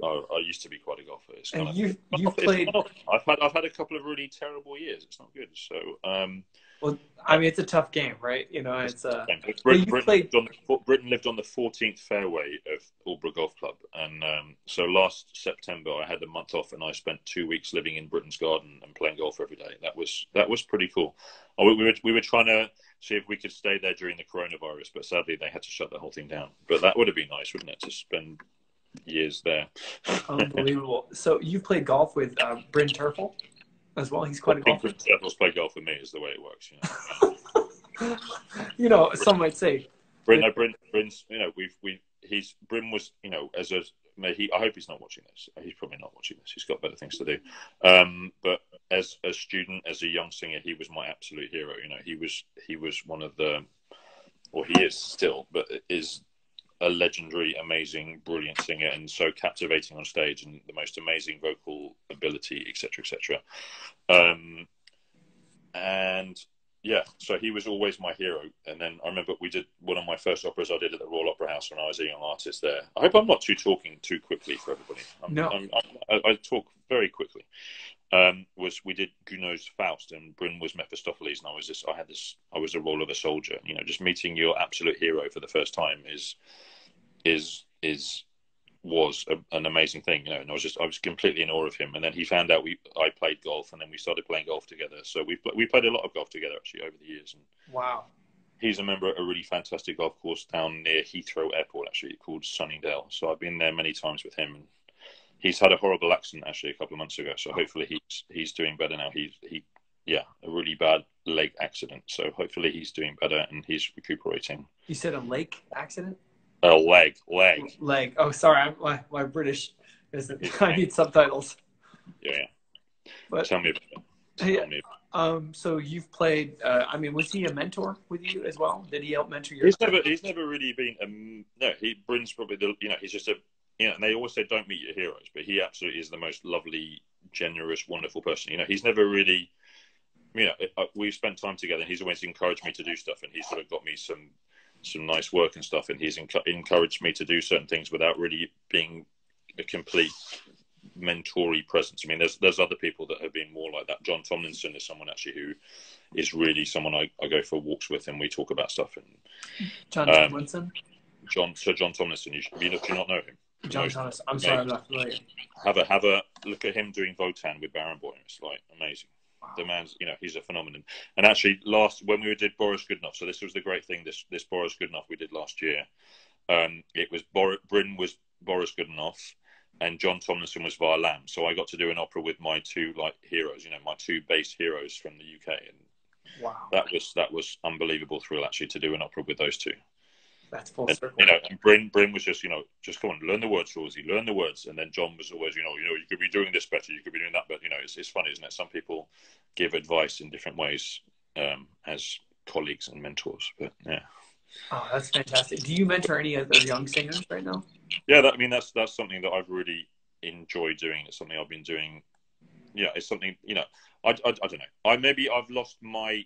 I used to be quite a golfer. And you've played. I've had a couple of really terrible years. It's not good. So well, I mean, it's a tough game, right? It's Britton lived on the 14th fairway of Aldborough Golf Club, and so last September I had a month off, and I spent 2 weeks living in Britton's garden and playing golf every day. That was pretty cool. We were trying to see if we could stay there during the coronavirus, but sadly they had to shut the whole thing down. But that would have been nice, wouldn't it, to spend years there? Unbelievable. So you've played golf with Bryn Terfel as well. He's quite a golfer. Bryn Terfel's play golf with me is the way it works. Some might say Bryn's. Bryn was, I hope he's not watching this. He's probably not watching this. He's got better things to do. But as a student, as a young singer, he was my absolute hero. He was one of the, or he is still, but is a legendary, amazing, brilliant singer, and so captivating on stage, and the most amazing vocal ability, etc., etc. And yeah, so he was always my hero. And then I remember we did one of my first operas I did at the Royal Opera House when I was a young artist there. I hope I'm not talking too quickly for everybody. No, I talk very quickly. We did Gounod's Faust, and Bryn was Mephistopheles, and I was a role of a soldier. Just meeting your absolute hero for the first time was an amazing thing. And I was completely in awe of him. And then he found out I played golf, and then we started playing golf together. So we played a lot of golf together actually over the years. And wow. He's a member of a really fantastic golf course down near Heathrow Airport, actually, called Sunningdale. So I've been there many times with him, and he's had a horrible accident actually a couple of months ago. So hopefully he's doing better now. A really bad leg accident. So hopefully he's doing better and he's recuperating. You said a lake accident? A leg. Oh, sorry. My British isn't. I need subtitles. Yeah. But tell me about it. So you've played. Was he a mentor with you as well? Did he help mentor you? He's never really been. No, Bryn's probably he's just a. And they always say don't meet your heroes, but he absolutely is the most lovely generous, wonderful person. You know, he's never really, you know, we've spent time together, and he's always encouraged me to do stuff, and he's sort of got me some nice work and stuff, and he's encouraged me to do certain things without really being a complete mentory presence. I mean, there's other people that have been more like that. John Tomlinson is someone actually who is really someone I go for walks with, and we talk about stuff. And John Tomlinson? Sir John Tomlinson. Do you not know him? John Thomas. I'm sorry, I'm not familiar. Have a look at him doing Votan with Barenboim. It's like amazing. Wow. The man's, you know, he's a phenomenon. And actually, when we did Boris Goodenough, so this was the great thing. This Boris Goodenough we did last year. It was Bryn was Boris Goodenough, and John Tomlinson was Var Lamb. So I got to do an opera with my two heroes, you know, my two bass heroes from the UK, and wow, that was unbelievable thrill actually to do an opera with those two. That's full and, circle. You know, and Bryn was just, you know, just come on, learn the words, Rosie, learn the words. And then John was always, you know, you could be doing this better, you could be doing that, but you know, it's funny, isn't it? Some people give advice in different ways as colleagues and mentors. But yeah. Oh, that's fantastic. Do you mentor any other young singers right now? Yeah, that's something that I've really enjoyed doing. It's something I've been doing. Yeah, it's something, you know, I don't know. I've lost my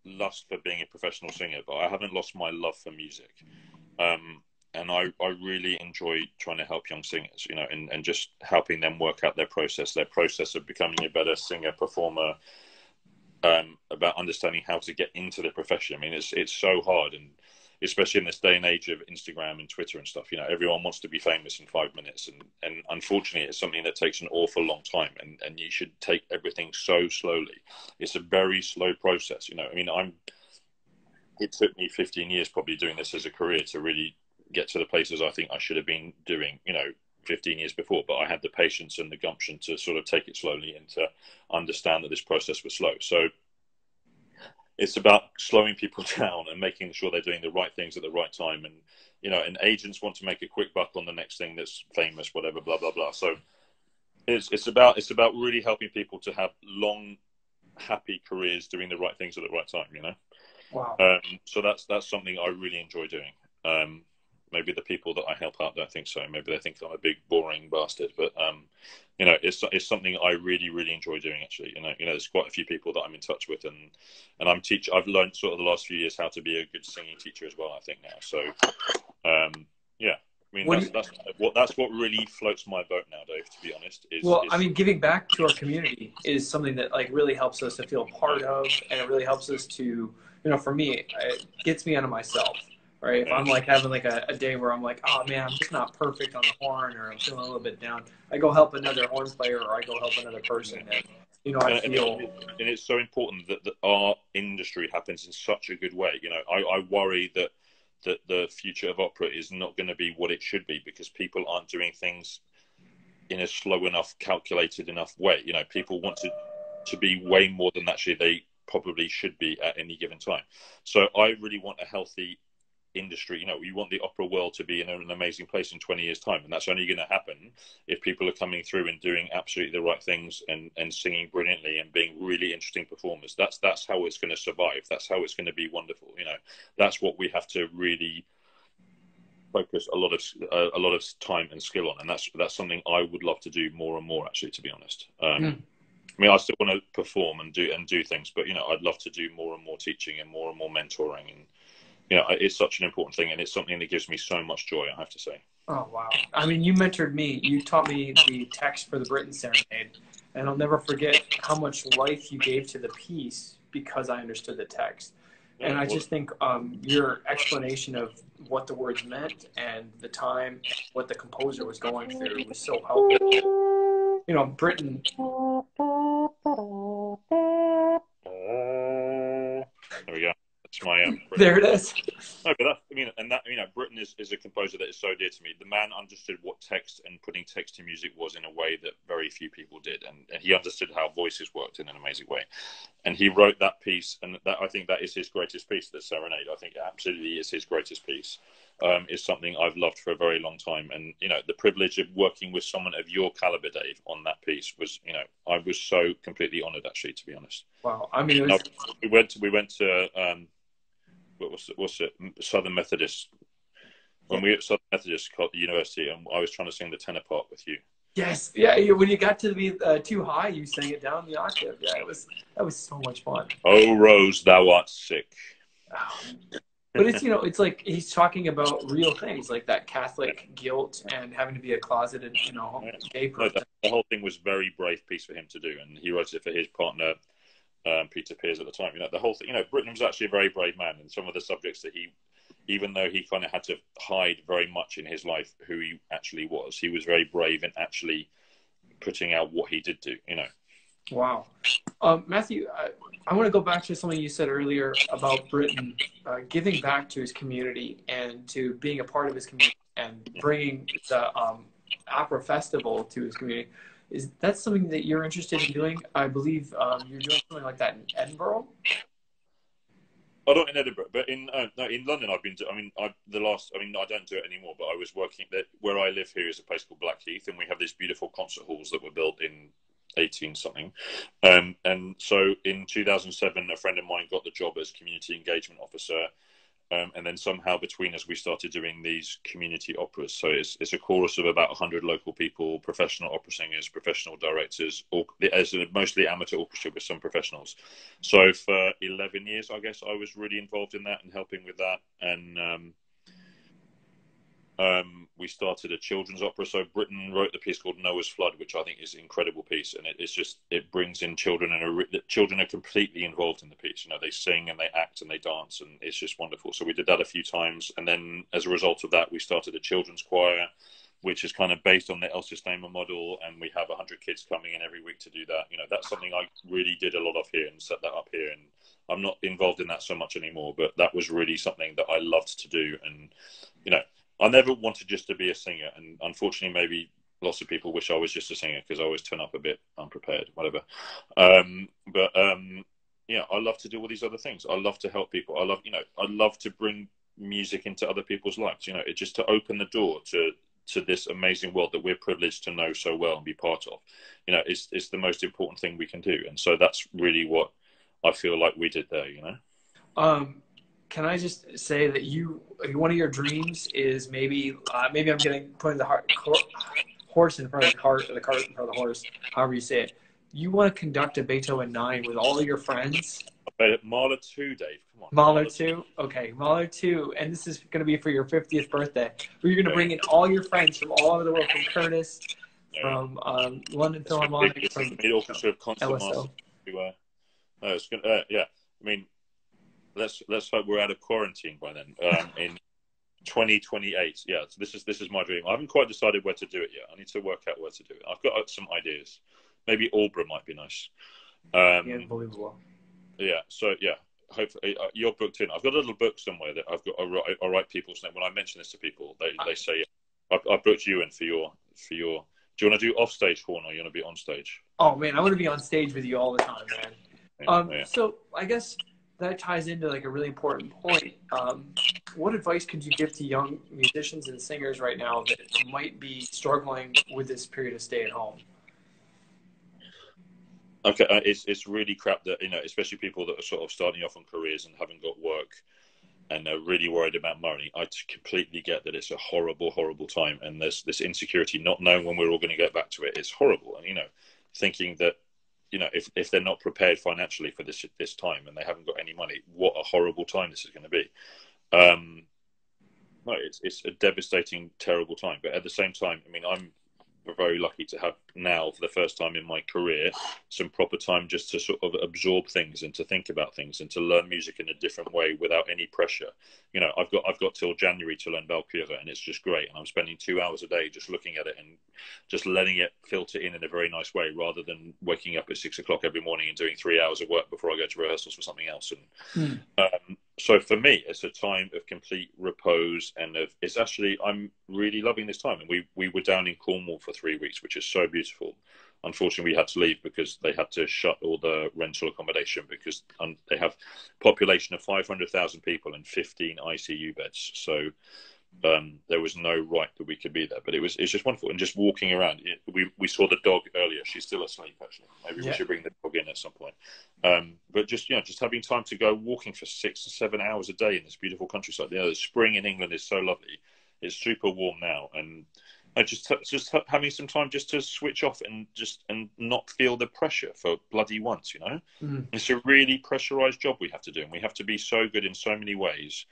lust for being a professional singer, but I haven't lost my love for music. And I really enjoy trying to help young singers, you know, and just helping them work out their process of becoming a better singer, performer, about understanding how to get into the profession. I mean, it's so hard, and especially in this day and age of Instagram and Twitter and stuff, you know, everyone wants to be famous in 5 minutes. And unfortunately, it's something that takes an awful long time, and you should take everything so slowly. It's a very slow process, you know. I mean, it took me 15 years probably doing this as a career to really get to the places I think I should have been doing, you know, 15 years before. But I had the patience and the gumption to sort of take it slowly and to understand that this process was slow. So it's about slowing people down and making sure they're doing the right things at the right time. And, you know, and agents want to make a quick buck on the next thing that's famous, whatever, blah, blah, blah. So it's about really helping people to have long, happy careers doing the right things at the right time, you know? Wow. So that's something I really enjoy doing. Maybe the people that I help out don't think so. Maybe they think I'm a big boring bastard. But you know, it's something I really, really enjoy doing. Actually, you know, there's quite a few people that I'm in touch with, and I've learned sort of the last few years how to be a good singing teacher as well, I think now. So yeah, I mean that's what really floats my boat now, Dave. To be honest, I mean, giving back to our community is something that like really helps us to feel part of, and it really helps us to, you know, for me, it gets me out of myself. Right. If I'm like having like a day where I'm like, oh man, I'm just not perfect on the horn, or I'm feeling a little bit down, I go help another horn player, or I go help another person. And, you know, I feel. And it's so important that our industry happens in such a good way. You know, I worry that the future of opera is not going to be what it should be because people aren't doing things in a slow enough, calculated enough way. You know, people want to be way more than actually they probably should be at any given time. So I really want a healthy industry. You know, you want the opera world to be in an amazing place in 20 years time, and that's only going to happen if people are coming through and doing absolutely the right things and singing brilliantly and being really interesting performers. That's how it's going to survive. That's how it's going to be wonderful. You know, that's what we have to really focus a lot of time and skill on, and that's something I would love to do more and more, actually, to be honest. I mean, I still want to perform and do things, but you know, I'd love to do more and more teaching and more mentoring. And you know, it's such an important thing, and it's something that gives me so much joy, I have to say. Oh, wow. I mean, you mentored me. You taught me the text for the Bryn Serenade, and I'll never forget how much life you gave to the piece because I understood the text. And I just think your explanation of what the words meant and the time, what the composer was going through was so helpful. You know, Britain. There we go. That's my there it is. No, but Britten is a composer that is so dear to me. The man understood what text and putting text to music was in a way that very few people did, and he understood how voices worked in an amazing way. And he wrote that piece, and I think that is his greatest piece, the Serenade. I think it absolutely is his greatest piece. Is something I've loved for a very long time, and you know, the privilege of working with someone of your caliber, Dave, on that piece was, you know, I was so completely honoured, actually, to be honest. Wow, I mean, we went to what's it, Southern Methodist. When we were at Southern Methodist University, and I was trying to sing the tenor part with you. Yes, yeah. When you got to be too high, you sang it down the octave. Yeah, that was so much fun. Oh, Rose, thou art sick. Oh. But it's it's like he's talking about real things like that Catholic guilt and having to be a closeted gay No, person. the whole thing was a very brave piece for him to do, and he wrote it for his partner Peter Pears at the time. The whole thing. Britain was actually a very brave man, and some of the subjects that even though he kind of had to hide very much in his life who he actually was, he was very brave in actually putting out what he did do. Wow. Matthew, I want to go back to something you said earlier about Britain giving back to his community and to being a part of his community and bringing the opera festival to his community. Is that something that you're interested in doing? I believe you're doing something like that in Edinburgh. Oh, not in Edinburgh, but in London. I've been. I don't do it anymore. But I was working there. Where I live here is a place called Blackheath, and we have these beautiful concert halls that were built in 18 something. And so in 2007, a friend of mine got the job as community engagement officer. And then somehow between us, we started doing these community operas. So it's a chorus of about 100 local people, professional opera singers, professional directors, as a mostly amateur orchestra with some professionals. So for 11 years, I guess I was really involved in that and helping with that. And we started a children's opera. So Britain wrote the piece called Noah's Flood, which I think is an incredible piece. And it brings in children, and children are completely involved in the piece. They sing and they act and they dance, and it's just wonderful. So we did that a few times. And then as a result of that, we started a children's choir, which is kind of based on the El Sistema model. And we have 100 kids coming in every week to do that. That's something I really did a lot of here and set that up here. And I'm not involved in that so much anymore, but that was really something that I loved to do. And, I never wanted just to be a singer, and unfortunately, maybe lots of people wish I was just a singer because I always turn up a bit unprepared, whatever. I love to do all these other things. I love to help people. I love to bring music into other people's lives. It just to open the door to this amazing world that we're privileged to know so well and be part of. It's the most important thing we can do, and so that's really what I feel like we did there. Can I just say that one of your dreams is maybe I'm putting the horse in front of the cart, or the cart in front of the horse, however you say it. You want to conduct a Beethoven 9 with all of your friends? Mahler 2, Dave. Come on. Mahler 2? Okay, Mahler 2. And this is going to be for your 50th birthday. Where you're going to bring in all your friends from all over the world, from Curtis, from London Philharmonic, from orchestra of concert LSO. It's gonna, yeah. I mean, let's hope we're out of quarantine by then. In 2028, yeah. So this is my dream. I haven't quite decided where to do it yet. I need to work out where to do it. I've got some ideas. Maybe Albury might be nice. Unbelievable. Yeah. So yeah. Hopefully you're booked in. I've got a little book somewhere that I've got. I write people's name. When I mention this to people, they say, I booked you in for your. Do you want to do off stage horn, or you want to be on stage? Oh man, I want to be on stage with you all the time, man. Yeah. So I guess that ties into like a really important point. What advice could you give to young musicians and singers right now that might be struggling with this period of stay at home? Okay, it's really crap that, especially people that are sort of starting off on careers and haven't got work and are really worried about money. I completely get that it's a horrible, horrible time, and there's this insecurity, not knowing when we're all going to get back to it. It's horrible, and thinking that if they're not prepared financially for this time and they haven't got any money, what a horrible time this is going to be. No, it's a devastating, terrible time. But at the same time, I mean, I'm very lucky to have now, for the first time in my career, some proper time just to sort of absorb things and to think about things and to learn music in a different way without any pressure. I've got till January to learn Valkyrie, and it's just great. And I'm spending 2 hours a day just looking at it and just letting it filter in a very nice way, rather than waking up at 6 o'clock every morning and doing 3 hours of work before I go to rehearsals for something else. And so for me, it's a time of complete repose, and I'm really loving this time. And we were down in Cornwall for 3 weeks, which is so beautiful. Unfortunately, we had to leave because they had to shut all the rental accommodation because they have a population of 500,000 people and 15 ICU beds. So there was no right that we could be there, but it's just wonderful. And just walking around, we saw the dog earlier. She's still asleep, actually. Maybe we should bring the dog in at some point. But just having time to go walking for 6 or 7 hours a day in this beautiful countryside. The spring in England is so lovely. It's super warm now, and just having some time just to switch off and not feel the pressure for bloody once, you know. It's a really pressurized job we have to do, and we have to be so good in so many ways.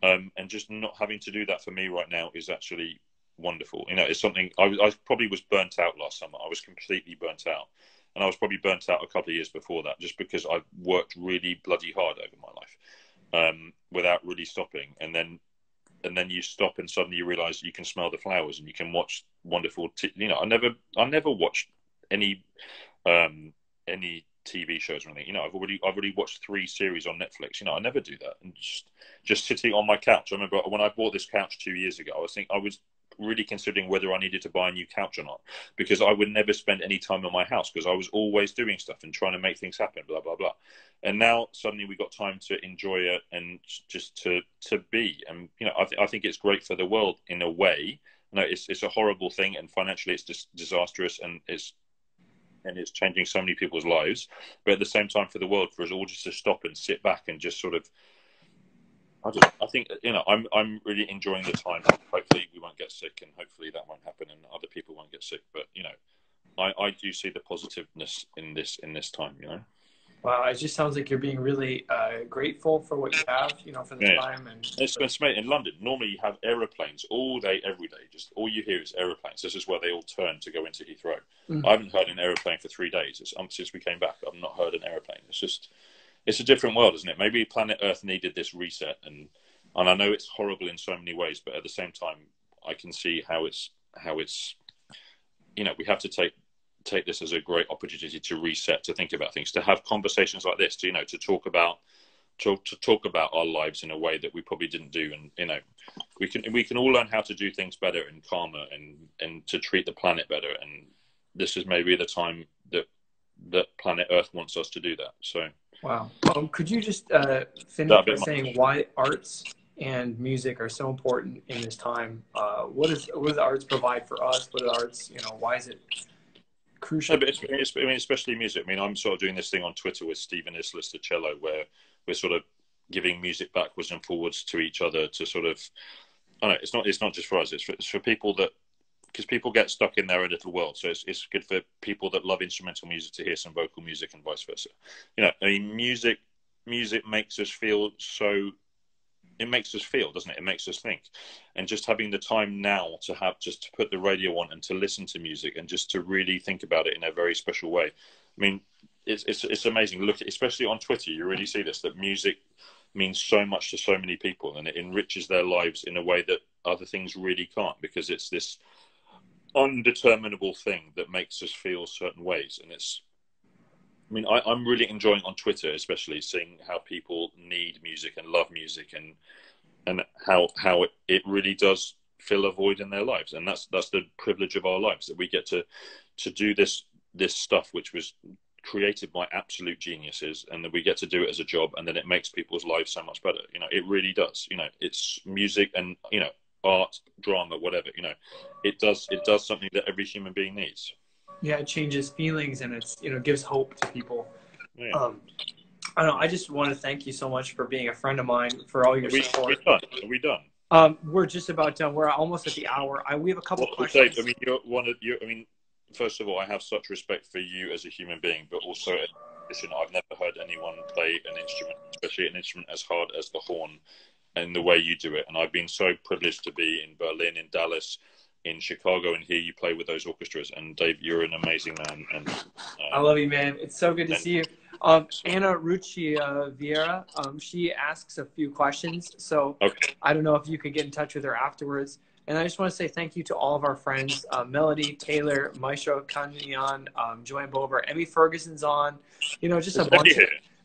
And just not having to do that for me right now is actually wonderful. You know, it's something I probably was burnt out last summer. I was completely burnt out, and I was probably burnt out a couple of years before that, just because I've worked really bloody hard over my life without really stopping. And then you stop, and suddenly you realize you can smell the flowers, and you can watch wonderful. You know, I never watched any TV shows or anything. You know, I've already watched 3 series on Netflix. You know, I never do that. And just sitting on my couch. I remember when I bought this couch 2 years ago, I was really considering whether I needed to buy a new couch or not, because I would never spend any time in my house, because I was always doing stuff and trying to make things happen, blah blah blah. And now suddenly we got time to enjoy it and just to be. And you know, I think it's great for the world in a way. No, it's a horrible thing, and financially it's just disastrous, and it's changing so many people's lives. But at the same time, for the world, for us all just to stop and sit back and just sort of, I think, you know, I'm really enjoying the time. Hopefully we won't get sick, and hopefully that won't happen, and other people won't get sick. But you know, I do see the positiveness in this time. You know. Wow, it just sounds like you're being really grateful for what you have, you know, for the time. And it's in London. Normally you have aeroplanes all day, every day. Just all you hear is aeroplanes. This is where they all turn to go into Heathrow. I haven't heard an aeroplane for 3 days. Since we came back, I've not heard an aeroplane. It's a different world, isn't it? Maybe planet Earth needed this reset, and I know it's horrible in so many ways, but at the same time, I can see how it's you know, we have to take this as a great opportunity to reset, to think about things, to have conversations like this, to, you know, to talk about our lives in a way that we probably didn't do. And you know, we can all learn how to do things better and calmer, and to treat the planet better. And this is maybe the time that planet Earth wants us to do that. So wow. Could you just finish by saying why arts and music are so important in this time? What does the arts provide for us? What are the arts, you know, why is it crucial? No, but I mean, especially music. I mean, I'm sort of doing this thing on Twitter with Stephen Islis, the cello, where we're sort of giving music backwards and forwards to each other to sort of, I don't know, it's not just for us, it's for people that, because people get stuck in their own little world. So it's good for people that love instrumental music to hear some vocal music, and vice versa. You know, I mean, music makes us feel so. It makes us feel, doesn't it? It makes us think. And just having the time now to put the radio on and to listen to music, and just to really think about it in a very special way. I mean, it's amazing. Look, especially on Twitter, you really see this, that music means so much to so many people, and it enriches their lives in a way that other things really can't, because it's this undeterminable thing that makes us feel certain ways. And I mean, I'm really enjoying on Twitter, especially seeing how people need music and love music, and how it really does fill a void in their lives. And that's the privilege of our lives, that we get to do this stuff which was created by absolute geniuses, and that we get to do it as a job, and then it makes people's lives so much better. You know, it really does. You know, it's music, and you know, art, drama, whatever. You know, it does something that every human being needs. Yeah, it changes feelings, and it's, you know, gives hope to people. Yeah. I don't know. I just want to thank you so much for being a friend of mine, for all your support. Are we done? We're just about done. We're almost at the hour. We have a couple questions. Dave, I mean, first of all, I have such respect for you as a human being, but also as a musician. I've never heard anyone play an instrument, especially an instrument as hard as the horn, in the way you do it. And I've been so privileged to be in Berlin, in Dallas, in Chicago, and hear you play with those orchestras. And Dave, you're an amazing man. And I love you, man. It's so good to see you. Anna Rucci Vieira, she asks a few questions. So okay. I don't know if you could get in touch with her afterwards. And I just want to say thank you to all of our friends, Melody, Taylor, Maestro Kanyan, Joanne Bover, Emmy Ferguson's on, you know, just a bunch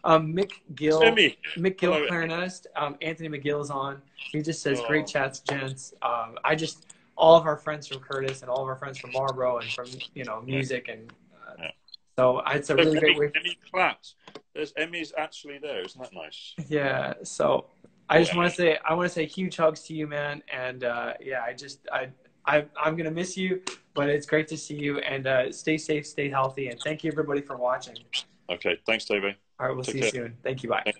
of Mick Gill, clarinetist, Anthony McGill is on. He just says, great chats, gents. All of our friends from Curtis, and all of our friends from Marlboro, and from, you know, music. And so it's a really great way. Emmy claps. There's Emmy's actually there. Isn't that nice? Yeah. So I just want to say huge hugs to you, man. And I'm going to miss you, but it's great to see you, and stay safe, stay healthy. And thank you everybody for watching. Okay. Thanks, David. All right. We'll see you soon. Thank you. Bye.